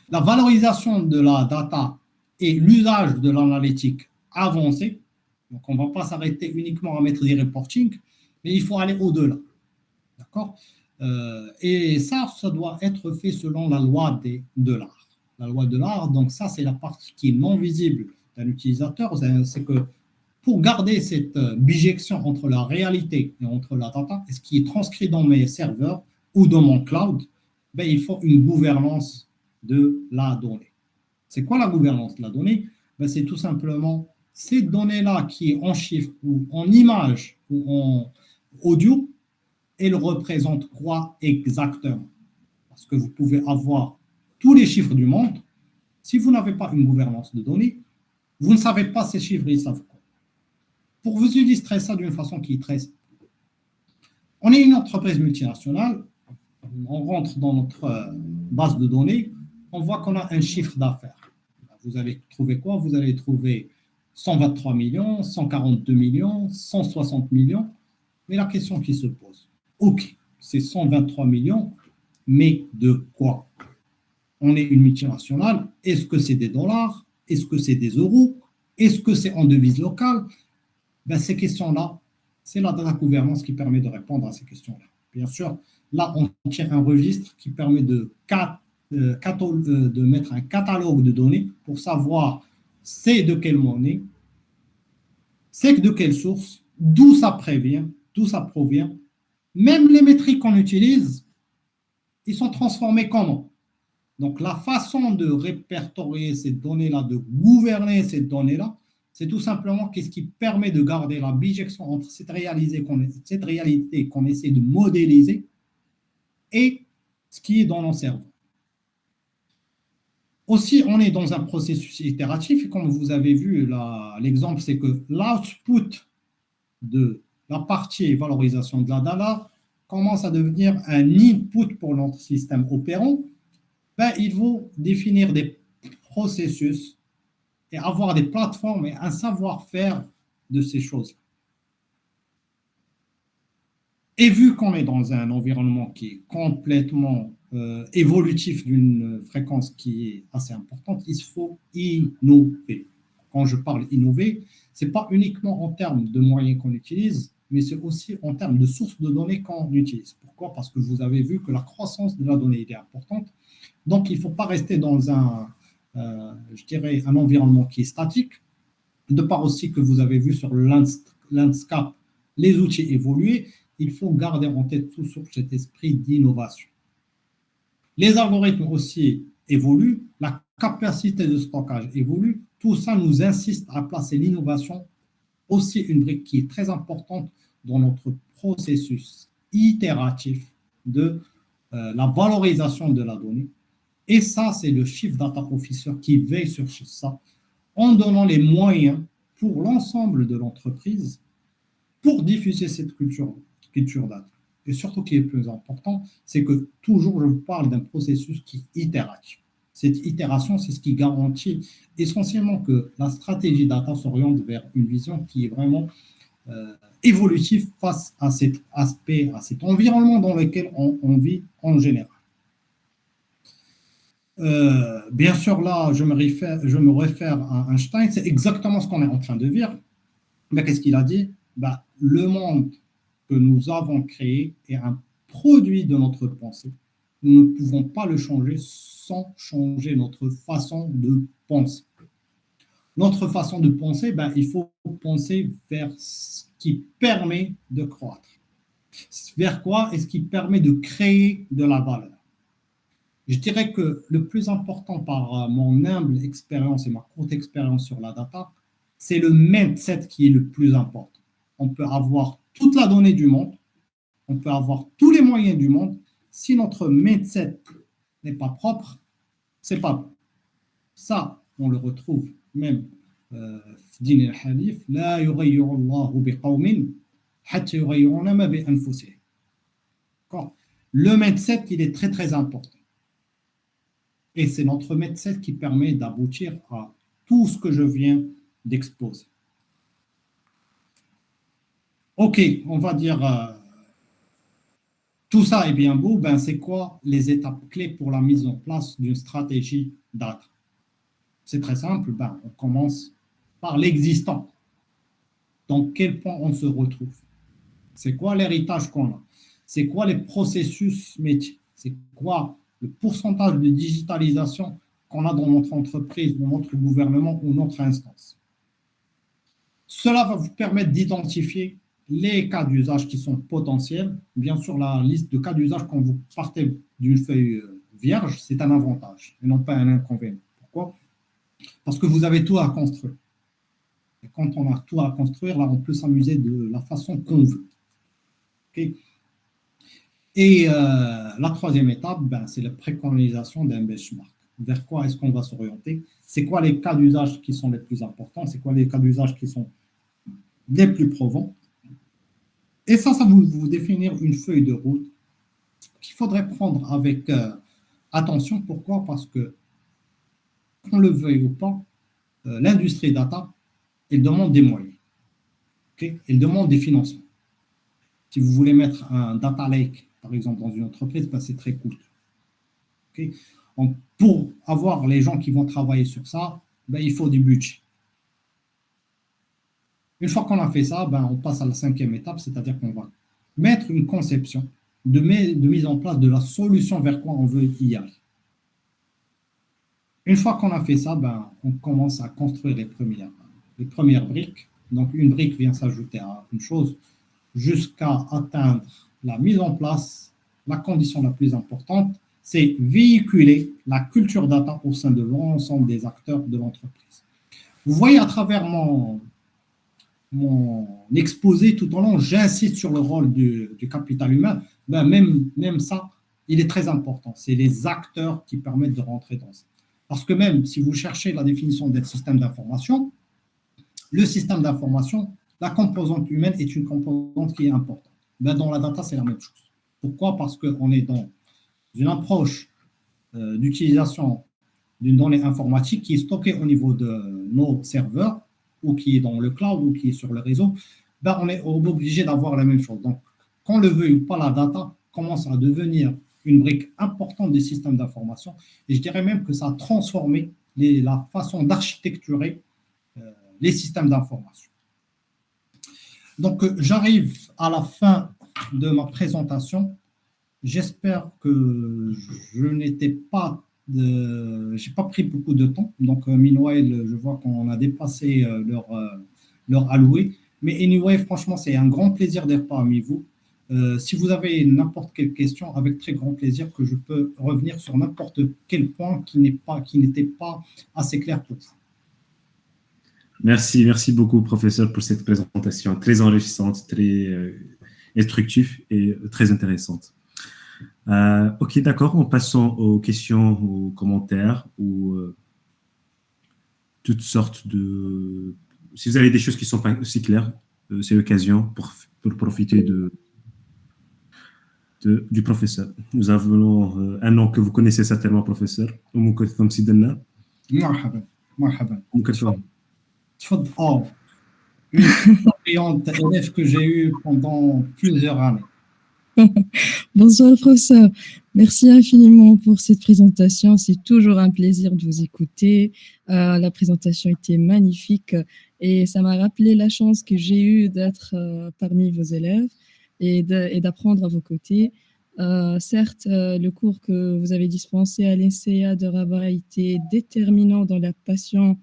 La valorisation de la data et l'usage de l'analytique avancée. Donc, on ne va pas s'arrêter uniquement à mettre des reporting, mais il faut aller au-delà. D'accord? Et ça doit être fait selon la loi de l'art. La loi de l'art, donc ça, c'est la partie qui est non visible d'un utilisateur. C'est que pour garder cette bijection entre la réalité et entre la data, et ce qui est transcrit dans mes serveurs ou dans mon cloud, ben, il faut une gouvernance de la donnée. C'est quoi la gouvernance de la donnée? Ben, c'est tout simplement ces données-là qui est en chiffres ou en images ou en audio, elles représentent quoi exactement? Parce que vous pouvez avoir tous les chiffres du monde. Si vous n'avez pas une gouvernance de données, vous ne savez pas ces chiffres, ils savent quoi. Pour vous illustrer ça d'une façon qui est très simple. On est une entreprise multinationale, on rentre dans notre base de données, on voit qu'on a un chiffre d'affaires. Vous allez trouver quoi? Vous allez trouver 123 millions, 142 millions, 160 millions. Mais la question qui se pose, ok, c'est 123 millions, mais de quoi? On est une multinationale, est-ce que c'est des dollars? Est-ce que c'est des euros? Est-ce que c'est en devise locale? Ben, ces questions-là, c'est la data gouvernance qui permet de répondre à ces questions-là. Bien sûr, là, on tient un registre qui permet de mettre un catalogue de données pour savoir c'est de quelle monnaie, c'est de quelle source, d'où ça provient. Même les métriques qu'on utilise, ils sont transformés comment? Donc, la façon de répertorier ces données-là, de gouverner ces données-là, c'est tout simplement qu'est-ce qui permet de garder la bijection entre cette réalité qu'on essaie de modéliser et ce qui est dans nos cerveaux. Aussi, on est dans un processus itératif et comme vous avez vu, l'exemple, c'est que l'output de la partie valorisation de la data commence à devenir un input pour notre système opérant. Ben, il faut définir des processus et avoir des plateformes et un savoir-faire de ces choses. Et vu qu'on est dans un environnement qui est complètement évolutif d'une fréquence qui est assez importante, il faut innover. Quand je parle innover, ce n'est pas uniquement en termes de moyens qu'on utilise, mais c'est aussi en termes de sources de données qu'on utilise. Pourquoi? Parce que vous avez vu que la croissance de la donnée est importante. Donc, il ne faut pas rester dans je dirais, un environnement qui est statique. De part aussi que vous avez vu sur le landscape, les outils évoluer, il faut garder en tête tout sur cet esprit d'innovation. Les algorithmes aussi évoluent, la capacité de stockage évolue, tout ça nous insiste à placer l'innovation aussi une brique qui est très importante dans notre processus itératif de la valorisation de la donnée. Et ça, c'est le Chief Data Officer qui veille sur ça en donnant les moyens pour l'ensemble de l'entreprise pour diffuser cette culture data. Et surtout, ce qui est le plus important, c'est que toujours, je vous parle d'un processus qui est itératif. Cette itération, c'est ce qui garantit essentiellement que la stratégie data s'oriente vers une vision qui est vraiment évolutive face à cet aspect, à cet environnement dans lequel on vit en général. Bien sûr, là, je me réfère à Einstein, c'est exactement ce qu'on est en train de vivre. Mais qu'est-ce qu'il a dit? Le monde que nous avons créé est un produit de notre pensée. Nous ne pouvons pas le changer sans changer notre façon de penser. Notre façon de penser, il faut penser vers ce qui permet de croître. Vers quoi est-ce qui permet de créer de la valeur? Je dirais que le plus important par mon humble expérience et ma courte expérience sur la data, c'est le mindset qui est le plus important. On peut avoir toute la donnée du monde, on peut avoir tous les moyens du monde. Si notre mindset n'est pas propre, c'est pas bon. Ça, on le retrouve même dans le hadith, la yughayyiru Allahu biqawmin hatta yughayyiruna ma bi anfusihim. Le mindset, il est très très important. Et c'est notre mindset qui permet d'aboutir à tout ce que je viens d'exposer. Ok, on va dire tout ça est bien beau, c'est quoi les étapes clés pour la mise en place d'une stratégie data? C'est très simple, on commence par l'existant. Dans quel point on se retrouve? C'est quoi l'héritage qu'on a? C'est quoi les processus métiers? C'est quoi le pourcentage de digitalisation qu'on a dans notre entreprise, dans notre gouvernement ou notre instance? Cela va vous permettre d'identifier les cas d'usage qui sont potentiels. Bien sûr, la liste de cas d'usage, quand vous partez d'une feuille vierge, c'est un avantage et non pas un inconvénient. Pourquoi? Parce que vous avez tout à construire. Et quand on a tout à construire, là, on peut s'amuser de la façon qu'on veut. Okay? Et la troisième étape, c'est la préconisation d'un benchmark. Vers quoi est-ce qu'on va s'orienter? C'est quoi les cas d'usage qui sont les plus importants? C'est quoi les cas d'usage qui sont les plus probants? Et ça va vous définir une feuille de route qu'il faudrait prendre avec attention. Pourquoi? Parce que, qu'on le veuille ou pas, l'industrie data, elle demande des moyens. Okay? Elle demande des financements. Si vous voulez mettre un data lake, par exemple, dans une entreprise, c'est très coûteux. Okay? Pour avoir les gens qui vont travailler sur ça, il faut du budget. Une fois qu'on a fait ça, on passe à la cinquième étape, c'est-à-dire qu'on va mettre une conception de mise en place de la solution vers quoi on veut y aller. Une fois qu'on a fait ça, on commence à construire les premières briques. Donc, une brique vient s'ajouter à une chose jusqu'à atteindre la mise en place. La condition la plus importante, c'est véhiculer la culture data au sein de l'ensemble des acteurs de l'entreprise. Vous voyez à travers mon exposé tout au long, j'insiste sur le rôle du capital humain. Même ça, il est très important. C'est les acteurs qui permettent de rentrer dans ça. Parce que même si vous cherchez la définition d'un système d'information, le système d'information, la composante humaine est une composante qui est importante. Ben, dans la data, c'est la même chose. Pourquoi? Parce qu'on est dans une approche d'utilisation d'une donnée informatique qui est stockée au niveau de nos serveurs ou qui est dans le cloud ou qui est sur le réseau. Ben, on est obligé d'avoir la même chose. Donc, qu'on le veuille ou pas, la data commence à devenir une brique importante des systèmes d'information. Et je dirais même que ça a transformé la façon d'architecturer les systèmes d'information. Donc, j'arrive à la fin de ma présentation. J'espère que je n'étais pas, j'ai pas pris beaucoup de temps. Donc, meanwhile, je vois qu'on a dépassé leur alloué. Mais anyway, franchement, c'est un grand plaisir d'être parmi vous. Si vous avez n'importe quelle question, avec très grand plaisir que je peux revenir sur n'importe quel point qui n'était pas assez clair pour vous. Merci beaucoup, professeur, pour cette présentation très enrichissante, très instructive et très intéressante. Ok, d'accord, en passant aux questions, aux commentaires ou toutes sortes de... Si vous avez des choses qui ne sont pas aussi claires, c'est l'occasion pour profiter du professeur. Nous avons un nom que vous connaissez certainement, professeur. Moukalthom Sidana. Marhaba, marhaba. Moukalthom. Une brillante élève que j'ai eue pendant plusieurs années. Bonsoir, professeur. Merci infiniment pour cette présentation. C'est toujours un plaisir de vous écouter. La présentation était magnifique et ça m'a rappelé la chance que j'ai eue d'être parmi vos élèves et d'apprendre à vos côtés. Certes, le cours que vous avez dispensé à l'INSEA de Rabat a été déterminant dans la passion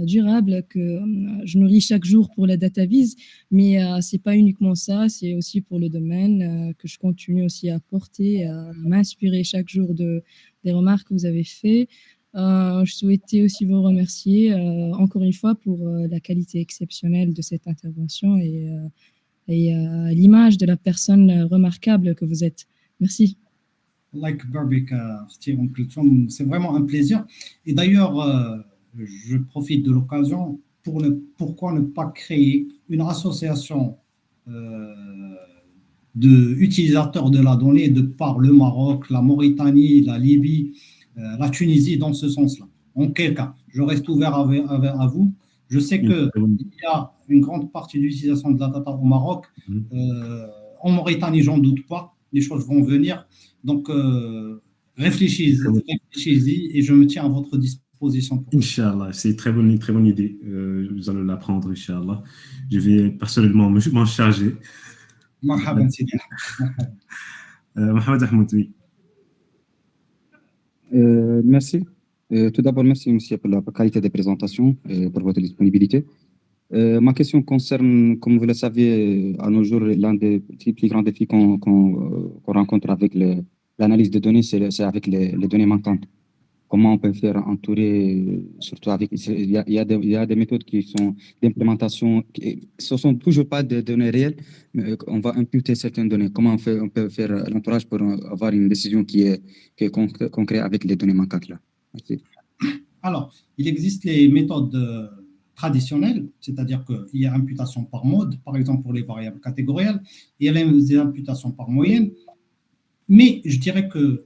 durable que je nourris chaque jour pour la DataVis, mais c'est pas uniquement ça, c'est aussi pour le domaine que je continue aussi à porter, à m'inspirer chaque jour des remarques que vous avez faites. Je souhaitais aussi vous remercier encore une fois pour la qualité exceptionnelle de cette intervention et l'image de la personne remarquable que vous êtes. Merci. Like Barbik, c'est vraiment un plaisir. Et d'ailleurs, je profite de l'occasion pourquoi ne pas créer une association d'utilisateurs de la donnée de par le Maroc, la Mauritanie, la Libye, la Tunisie dans ce sens-là. En quel cas, je reste ouvert à vous. Je sais qu'il y a une grande partie d'utilisation de la data au Maroc. En Mauritanie, j'en doute pas. Les choses vont venir. Donc, réfléchissez-y et je me tiens à votre disposition. Inch'Allah, c'est une très bonne idée. Nous allons l'apprendre, Inch'Allah. Je vais personnellement m'en charger. Marhaban, Sidi. Mohamed Ahmed, oui. Merci. Tout d'abord, merci, monsieur, pour la qualité des présentations et pour votre disponibilité. Ma question concerne, comme vous le savez, à nos jours, l'un des plus grands défis qu'on rencontre avec l'analyse de données, c'est avec les données manquantes. Comment on peut faire entourer, surtout avec... Il y a des méthodes qui sont d'implémentation, ce ne sont toujours pas des données réelles, mais on va imputer certaines données. Comment on peut faire l'entourage pour avoir une décision qui est concrète avec les données manquantes là? Merci. Alors, il existe les méthodes traditionnelles, c'est-à-dire qu'il y a imputation par mode, par exemple pour les variables catégorielles, il y a les imputations par moyenne, mais je dirais que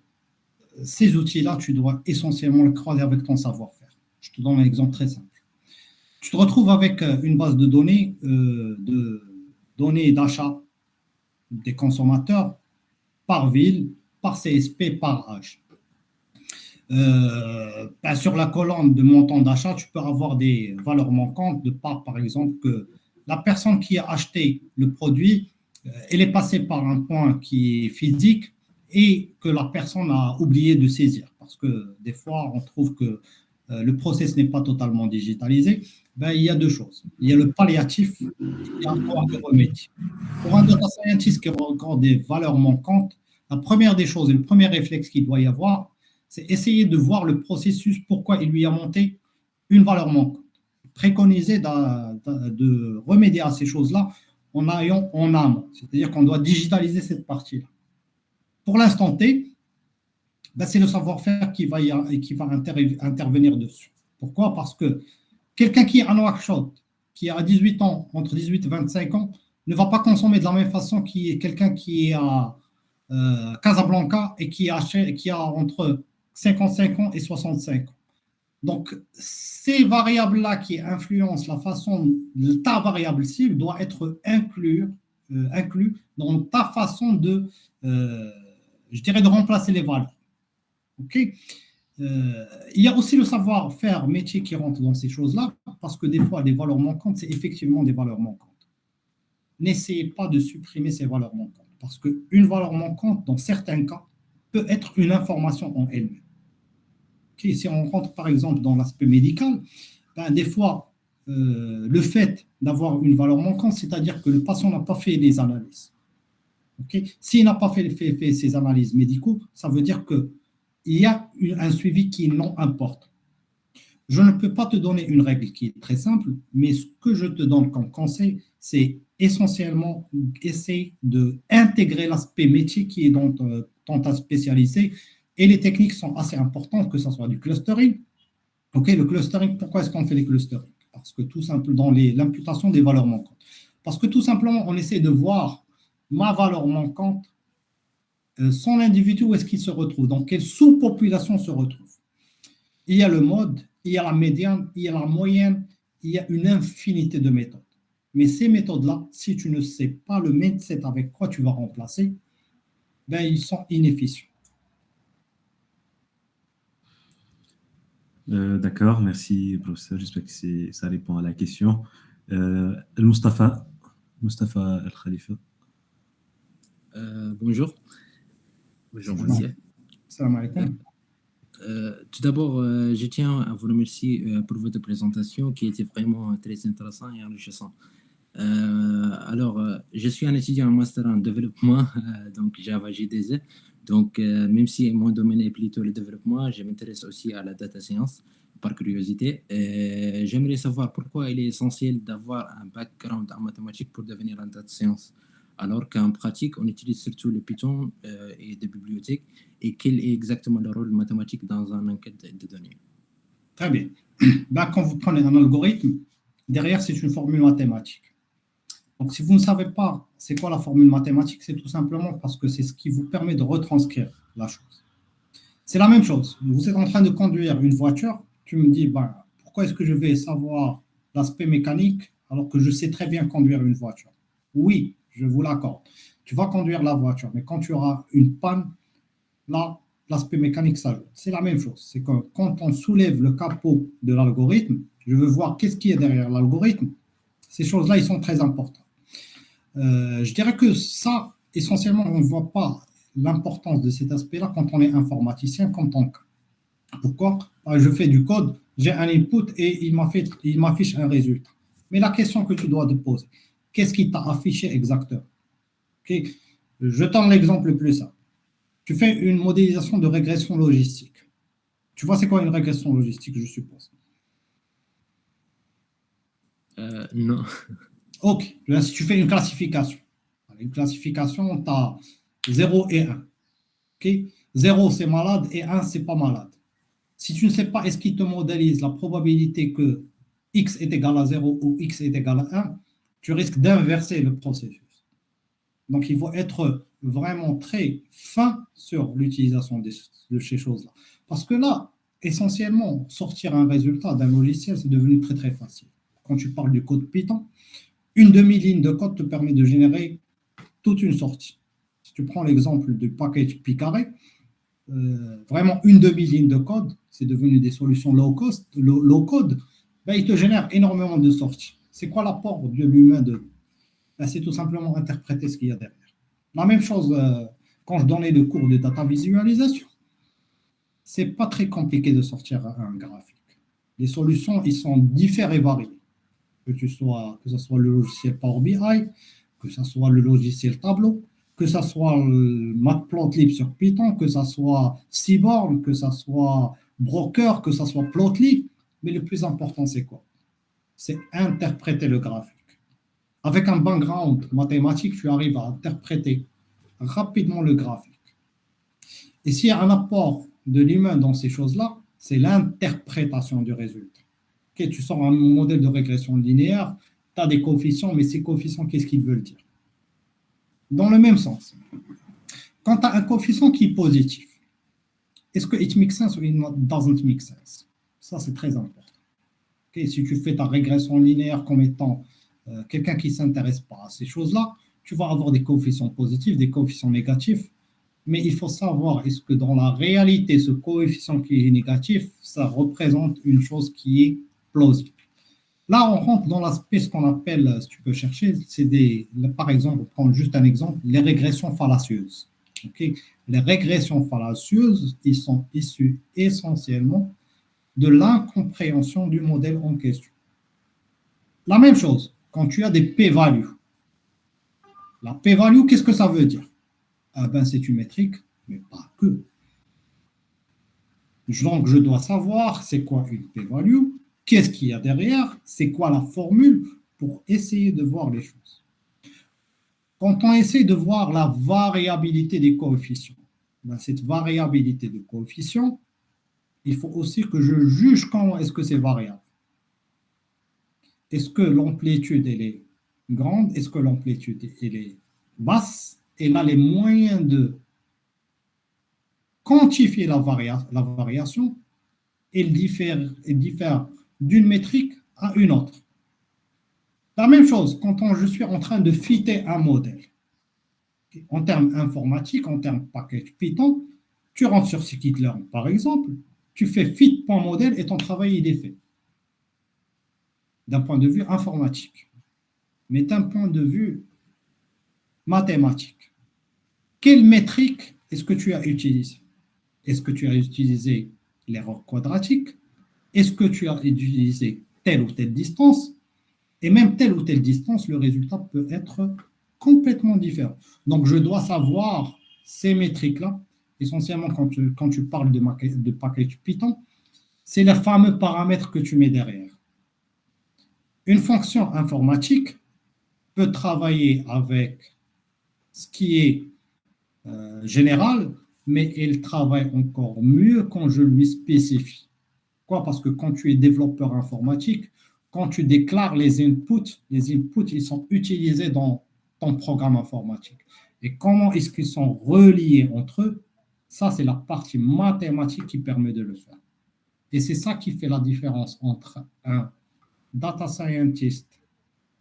ces outils-là, tu dois essentiellement les croiser avec ton savoir-faire. Je te donne un exemple très simple. Tu te retrouves avec une base de données d'achat des consommateurs par ville, par CSP, par âge. Sur la colonne de montant d'achat, tu peux avoir des valeurs manquantes de par exemple, que la personne qui a acheté le produit, elle est passée par un point qui est physique, et que la personne a oublié de saisir. Parce que des fois, on trouve que le process n'est pas totalement digitalisé. Il y a deux choses. Il y a le palliatif et il y a encore le remédié. Pour un data scientist qui regarde des valeurs manquantes, la première des choses et le premier réflexe qu'il doit y avoir, c'est essayer de voir le processus, pourquoi il lui a monté une valeur manquante. Préconiser de remédier à ces choses-là en ayant en amont. C'est-à-dire qu'on doit digitaliser cette partie-là. Pour l'instant T, ben, c'est le savoir-faire qui va intervenir dessus. Pourquoi? Parce que quelqu'un qui est à Nouakchott, qui a 18 ans, entre 18 et 25 ans, ne va pas consommer de la même façon que quelqu'un qui est à Casablanca et qui a entre 55 ans et 65 ans. Donc, ces variables-là qui influencent la façon, ta variable cible doit être inclus dans ta façon de, je dirais, de remplacer les valeurs. OK? Il y a aussi le savoir-faire métier qui rentre dans ces choses-là, parce que des fois, des valeurs manquantes, c'est effectivement des valeurs manquantes. N'essayez pas de supprimer ces valeurs manquantes, parce qu'une valeur manquante, dans certains cas, peut être une information en elle-même. Okay, si on rentre par exemple dans l'aspect médical, ben, des fois, le fait d'avoir une valeur manquante, c'est-à-dire que le patient n'a pas fait les analyses. Okay? S'il n'a pas fait ces analyses médicaux, ça veut dire qu'il y a un suivi qui est non important. Je ne peux pas te donner une règle qui est très simple, mais ce que je te donne comme conseil, c'est essentiellement essayer d'intégrer l'aspect métier qui est dans ta spécialité. Et les techniques sont assez importantes, que ce soit du clustering. OK, le clustering, pourquoi est-ce qu'on fait les clustering? Parce que tout simplement, dans l'imputation des valeurs manquantes. Parce que tout simplement, on essaie de voir ma valeur manquante, son individu, où est-ce qu'il se retrouve, dans quelle sous-population se retrouve. Il y a le mode, il y a la médiane, il y a la moyenne, il y a une infinité de méthodes. Mais ces méthodes-là, si tu ne sais pas le mindset avec quoi tu vas remplacer, ben, ils sont inefficients. D'accord, merci professeur. J'espère que ça répond à la question. Mustafa Al-Khalifa. Bonjour. Bonjour, monsieur. Salam alaikum. Tout d'abord, je tiens à vous remercier pour votre présentation qui était vraiment très intéressante et enrichissante. Je suis un étudiant en master en développement, donc Java JDZ. Donc, même si mon domaine est plutôt le développement, je m'intéresse aussi à la data science par curiosité. J'aimerais savoir pourquoi il est essentiel d'avoir un background en mathématiques pour devenir un data science, alors qu'en pratique, on utilise surtout le Python et des bibliothèques. Et quel est exactement le rôle mathématique dans une enquête de données? Très bien. Ben, quand vous prenez un algorithme, derrière, c'est une formule mathématique. Donc, si vous ne savez pas c'est quoi la formule mathématique, c'est tout simplement parce que c'est ce qui vous permet de retranscrire la chose. C'est la même chose. Vous êtes en train de conduire une voiture, tu me dis, ben, pourquoi est-ce que je vais savoir l'aspect mécanique alors que je sais très bien conduire une voiture? Oui, je vous l'accorde. Tu vas conduire la voiture, mais quand tu auras une panne, là, l'aspect mécanique s'ajoute. C'est la même chose. C'est que quand on soulève le capot de l'algorithme, je veux voir qu'est-ce qu'il y a derrière l'algorithme. Ces choses-là, ils sont très importantes. Je dirais que ça, essentiellement, on ne voit pas l'importance de cet aspect-là quand on est informaticien comme ton cas. Pourquoi? Je fais du code, j'ai un input et il m'affiche un résultat. Mais la question que tu dois te poser, qu'est-ce qui t'a affiché exactement? Okay. Je donne l'exemple le plus simple. Tu fais une modélisation de régression logistique. Tu vois, c'est quoi une régression logistique, je suppose? Non. Ok. Si tu fais une classification, tu as 0 et 1. Okay. 0, c'est malade et 1, c'est pas malade. Si tu ne sais pas, est-ce qu'il te modélise la probabilité que x est égal à 0 ou x est égal à 1, tu risques d'inverser le processus. Donc, il faut être vraiment très fin sur l'utilisation de ces choses-là. Parce que là, essentiellement, sortir un résultat d'un logiciel, c'est devenu très, très facile. Quand tu parles du code Python, une demi-ligne de code te permet de générer toute une sortie. Si tu prends l'exemple du package Picaré, vraiment une demi-ligne de code, c'est devenu des solutions low code, ben, il te génère énormément de sorties. C'est quoi l'apport de l'humain dedans? Ben, c'est tout simplement interpréter ce qu'il y a derrière. La même chose quand je donnais le cours de data visualisation. C'est pas très compliqué de sortir un graphique. Les solutions, ils sont différents et variés. Que ce soit le logiciel Power BI, que ce soit le logiciel Tableau, que ce soit le Matplotlib sur Python, que ce soit Seaborn, que ce soit Broker, que ce soit Plotly. Mais le plus important, c'est quoi? C'est interpréter le graphique. Avec un background mathématique, tu arrives à interpréter rapidement le graphique. Et s'il y a un apport de l'humain dans ces choses-là, c'est l'interprétation du résultat. Ok, tu sors un modèle de régression linéaire, tu as des coefficients, mais ces coefficients, qu'est-ce qu'ils veulent dire? Dans le même sens, quand tu as un coefficient qui est positif, est-ce que it makes sense ou it doesn't make sense? Ça, c'est très important. Okay, si tu fais ta régression linéaire comme étant quelqu'un qui ne s'intéresse pas à ces choses-là, tu vas avoir des coefficients positifs, des coefficients négatifs, mais il faut savoir, est-ce que dans la réalité, ce coefficient qui est négatif, ça représente une chose qui est plausible. Là, on rentre dans l'aspect, ce qu'on appelle, si tu peux chercher, c'est par exemple, on prend juste un exemple, les régressions fallacieuses. Okay? Les régressions fallacieuses, ils sont issues essentiellement de l'incompréhension du modèle en question. La même chose, quand tu as des p-values. La p-value, qu'est-ce que ça veut dire? Ah ben, c'est une métrique, mais pas que. Donc, je dois savoir c'est quoi une p-value, qu'est-ce qu'il y a derrière, c'est quoi la formule pour essayer de voir les choses. Quand on essaie de voir la variabilité des coefficients, ben, cette variabilité de coefficients, il faut aussi que je juge comment est-ce que c'est variable. Est-ce que l'amplitude elle est grande? Est-ce que l'amplitude elle est basse? Et là, les moyens de quantifier la variation, elle diffère d'une métrique à une autre. La même chose, quand je suis en train de fitter un modèle, en termes informatiques, en termes package Python, tu rentres sur scikit-learn, par exemple, tu fais fit.modèle et ton travail il est fait. D'un point de vue informatique. Mais d'un point de vue mathématique. Quelle métrique est-ce que tu as utilisé? Est-ce que tu as utilisé l'erreur quadratique? Est-ce que tu as utilisé telle ou telle distance? Et même telle ou telle distance, le résultat peut être complètement différent. Donc, je dois savoir ces métriques-là. Essentiellement, quand tu parles de package Python, c'est les fameux paramètres que tu mets derrière. Une fonction informatique peut travailler avec ce qui est général, mais elle travaille encore mieux quand je lui spécifie. Pourquoi? Parce que quand tu es développeur informatique, quand tu déclares les inputs, ils sont utilisés dans ton programme informatique. Et comment est-ce qu'ils sont reliés entre eux? Ça, c'est la partie mathématique qui permet de le faire. Et c'est ça qui fait la différence entre un data scientist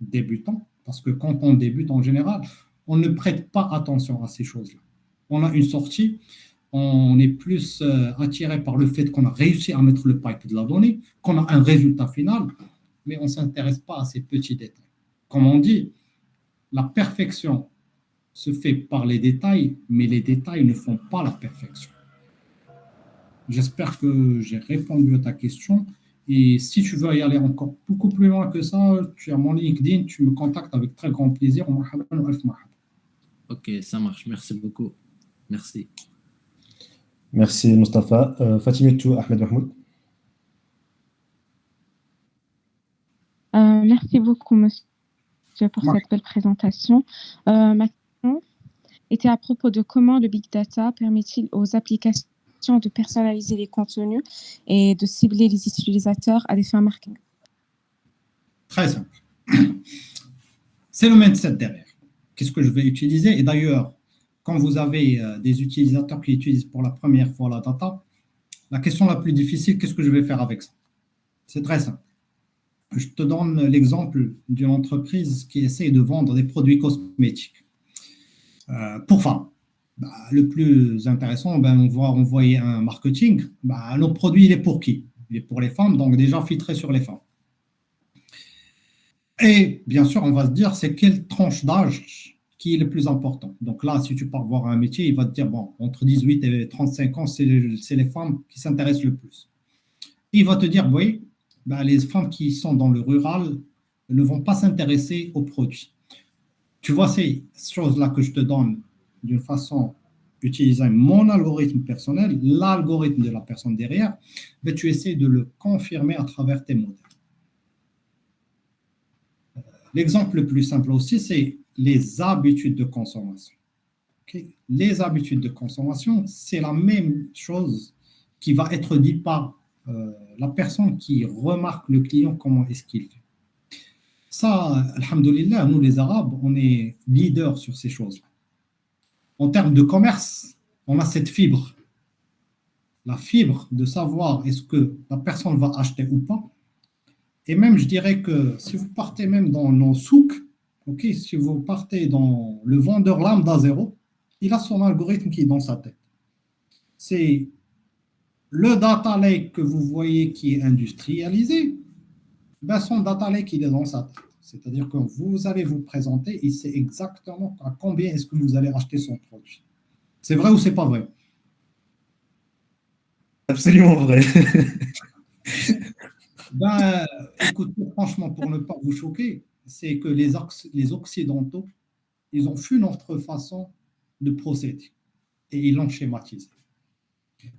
débutant, parce que quand on débute en général, on ne prête pas attention à ces choses-là. On a une sortie, on est plus attiré par le fait qu'on a réussi à mettre le pipe de la donnée, qu'on a un résultat final, mais on ne s'intéresse pas à ces petits détails. Comme on dit, la perfection se fait par les détails, mais les détails ne font pas la perfection. J'espère que j'ai répondu à ta question. Et si tu veux y aller encore beaucoup plus loin que ça, tu as mon LinkedIn, tu me contactes avec très grand plaisir. Ok, ça marche. Merci beaucoup. Merci. Merci, Mustafa. Fatimetou Ahmed Mahmoud. Merci beaucoup, monsieur, pour cette belle présentation. Ma question était à propos de comment le Big Data permet-il aux applications de personnaliser les contenus et de cibler les utilisateurs à des fins marketing. Très simple. C'est le mindset derrière. Qu'est-ce que je vais utiliser? Et d'ailleurs, quand vous avez des utilisateurs qui utilisent pour la première fois la data, la question la plus difficile, qu'est-ce que je vais faire avec ça? C'est très simple. Je te donne l'exemple d'une entreprise qui essaie de vendre des produits cosmétiques pour femmes. Le plus intéressant, on va envoyer un marketing. Notre produit, il est pour qui? Il est pour les femmes, donc déjà filtré sur les femmes. Et bien sûr, on va se dire, c'est quelle tranche d'âge qui est le plus important. Donc là, si tu pars voir un métier, il va te dire, bon, entre 18 et 35 ans, c'est les femmes qui s'intéressent le plus. Et il va te dire, oui, les femmes qui sont dans le rural ne vont pas s'intéresser aux produits. Tu vois ces choses-là que je te donne d'une façon utilisant mon algorithme personnel, l'algorithme de la personne derrière, tu essaies de le confirmer à travers tes modèles. L'exemple le plus simple aussi, c'est les habitudes de consommation. Ok. Les habitudes de consommation, c'est la même chose qui va être dit par la personne qui remarque le client, comment est-ce qu'il fait. Ça, alhamdoulilah, nous les Arabes, on est leaders sur ces choses-là. En termes de commerce, on a cette fibre. La fibre de savoir est-ce que la personne va acheter ou pas. Et même, je dirais que si vous partez même dans nos souks, ok, si vous partez dans le vendeur lambda zéro, il a son algorithme qui est dans sa tête. C'est le data lake que vous voyez qui est industrialisé, ben son data lake il est dans sa tête. C'est-à-dire que vous allez vous présenter, il sait exactement à combien est-ce que vous allez acheter son produit. C'est vrai ou c'est pas vrai? Absolument vrai. Ben, écoutez, franchement, pour ne pas vous choquer, c'est que les Occidentaux, ils ont vu notre façon de procéder et ils l'ont schématisé.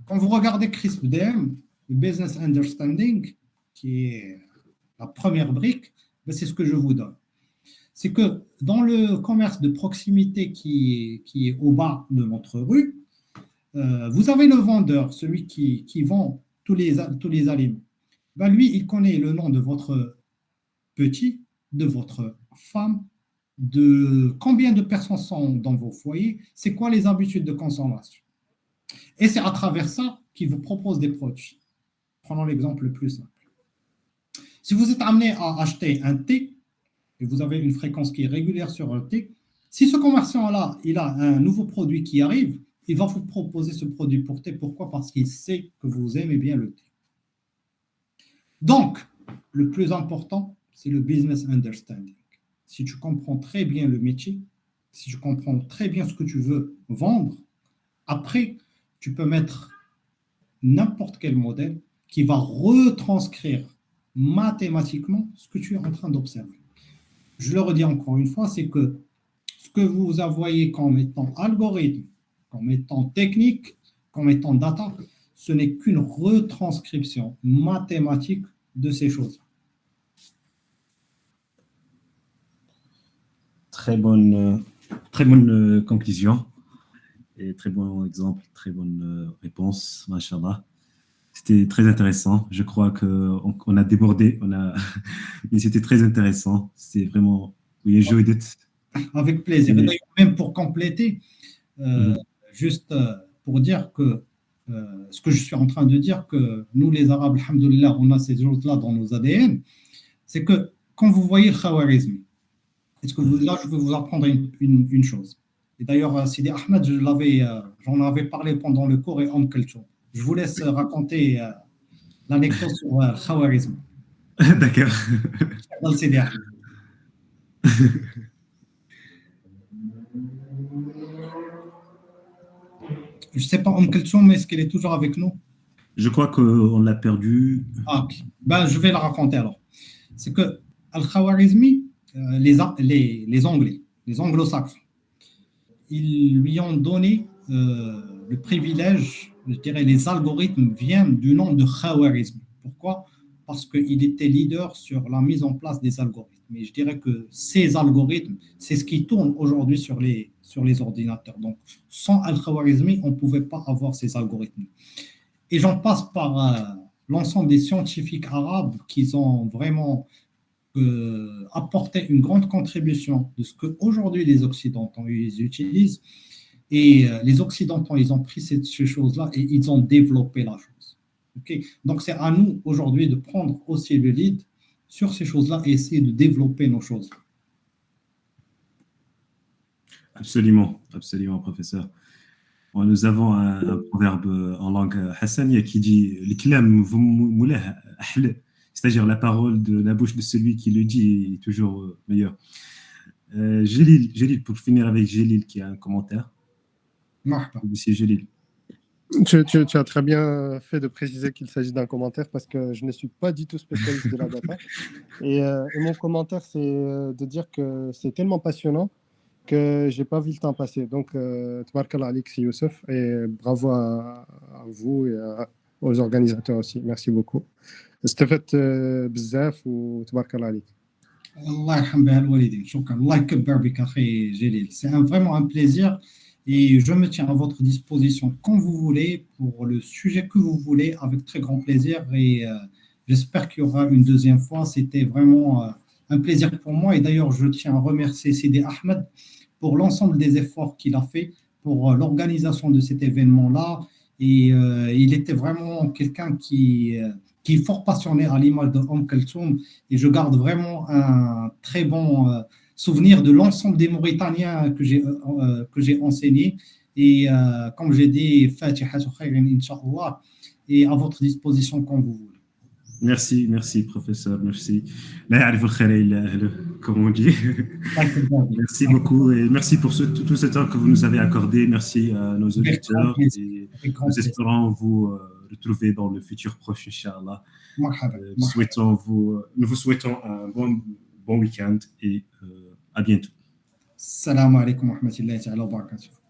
Quand vous regardez CRISP-DM, le Business Understanding, qui est la première brique, ben c'est ce que je vous donne. C'est que dans le commerce de proximité qui est au bas de notre rue, vous avez le vendeur, celui qui vend tous les aliments. Ben lui, il connaît le nom de votre petit, de votre femme, de combien de personnes sont dans vos foyers, c'est quoi les habitudes de consommation. Et c'est à travers ça qu'il vous propose des produits. Prenons l'exemple le plus simple. Si vous êtes amené à acheter un thé, et vous avez une fréquence qui est régulière sur un thé, si ce commerçant-là, il a un nouveau produit qui arrive, il va vous proposer ce produit pour thé. Pourquoi? Parce qu'il sait que vous aimez bien le thé. Donc, le plus important, c'est le business understanding. Si tu comprends très bien le métier, si tu comprends très bien ce que tu veux vendre, après, tu peux mettre n'importe quel modèle qui va retranscrire mathématiquement ce que tu es en train d'observer. Je le redis encore une fois, c'est que ce que vous voyez comme étant algorithme, comme étant technique, comme étant data, ce n'est qu'une retranscription mathématique de ces choses. Très bonne conclusion et très bon exemple, très bonne réponse, machallah. C'était très intéressant. Je crois qu'on a débordé, mais c'était très intéressant. C'est vraiment, we enjoyed it. Avec plaisir. Et d'ailleurs, même pour compléter, juste pour dire que ce que je suis en train de dire, que nous les Arabes, alhamdoulilah, on a ces choses-là dans nos ADN, c'est que quand vous voyez le khawarizmi, là, je vais vous apprendre une chose. Et d'ailleurs, Sidi Ahmed, j'en avais parlé pendant le cours et en culture. Je vous laisse raconter l'anecdote sur le khawarizmi. D'accord. Dans le Sidi Ahmed. Je ne sais pas en quelle mais est-ce qu'elle est toujours avec nous? Je crois qu'on l'a perdu. Ah, ok. Ben, je vais la raconter alors. C'est que Al-Khawarizmi, les Anglais, les anglo-saxons, ils lui ont donné le privilège, je dirais, les algorithmes viennent du nom de Khawarizmi. Pourquoi? Parce qu'il était leader sur la mise en place des algorithmes. Mais je dirais que ces algorithmes, c'est ce qui tourne aujourd'hui sur les ordinateurs. Donc, sans Al-Khawarizmi, on ne pouvait pas avoir ces algorithmes. Et j'en passe par l'ensemble des scientifiques arabes qui ont vraiment apporté une grande contribution de ce qu'aujourd'hui les Occidentaux ils utilisent. Et les Occidentaux, ils ont pris ces choses-là et ils ont développé la chose. Okay? Donc, c'est à nous aujourd'hui de prendre aussi le lead sur ces choses-là et essayer de développer nos choses. Absolument, absolument, professeur. Nous avons un proverbe en langue hassania qui dit c'est-à-dire la parole de la bouche de celui qui le dit est toujours meilleure. Gélil, pour finir avec Gélil qui a un commentaire. Monsieur Gélil. Tu as très bien fait de préciser qu'il s'agit d'un commentaire parce que je ne suis pas du tout spécialiste de la data. Et mon commentaire, c'est de dire que c'est tellement passionnant que je n'ai pas vu le temps passer. Donc, Tabarakallah Alik Youssef, et bravo à vous et aux organisateurs aussi. Merci beaucoup. استفدت بزاف وتبارك الله عليك. الله يرحم بها الوالدين. شكرا. الله يكبر بك اخي جليل. C'est vraiment un plaisir. Et je me tiens à votre disposition quand vous voulez, pour le sujet que vous voulez, avec très grand plaisir. Et j'espère qu'il y aura une deuxième fois. C'était vraiment un plaisir pour moi. Et d'ailleurs, je tiens à remercier Sidi Ahmed pour l'ensemble des efforts qu'il a fait pour l'organisation de cet événement-là. Et il était vraiment quelqu'un qui est fort passionné à l'image de Kulthum. Et je garde vraiment un très bon souvenir de l'ensemble des Mauritaniens que j'ai enseigné. Et comme j'ai dit, Fatiha khayrin, Inch'Allah, et à votre disposition quand vous voulez. Merci, merci, professeur, merci. La ya'rif al-khayr illa ahluh, comme on dit. Merci beaucoup et merci pour tout ce temps que vous nous avez accordé. Merci à nos auditeurs et nous espérons vous retrouver dans le futur proche, Inch'Allah. Nous vous souhaitons un bon week-end et à bientôt. Salam alaikum wa rahmatullahi wa barakatuh.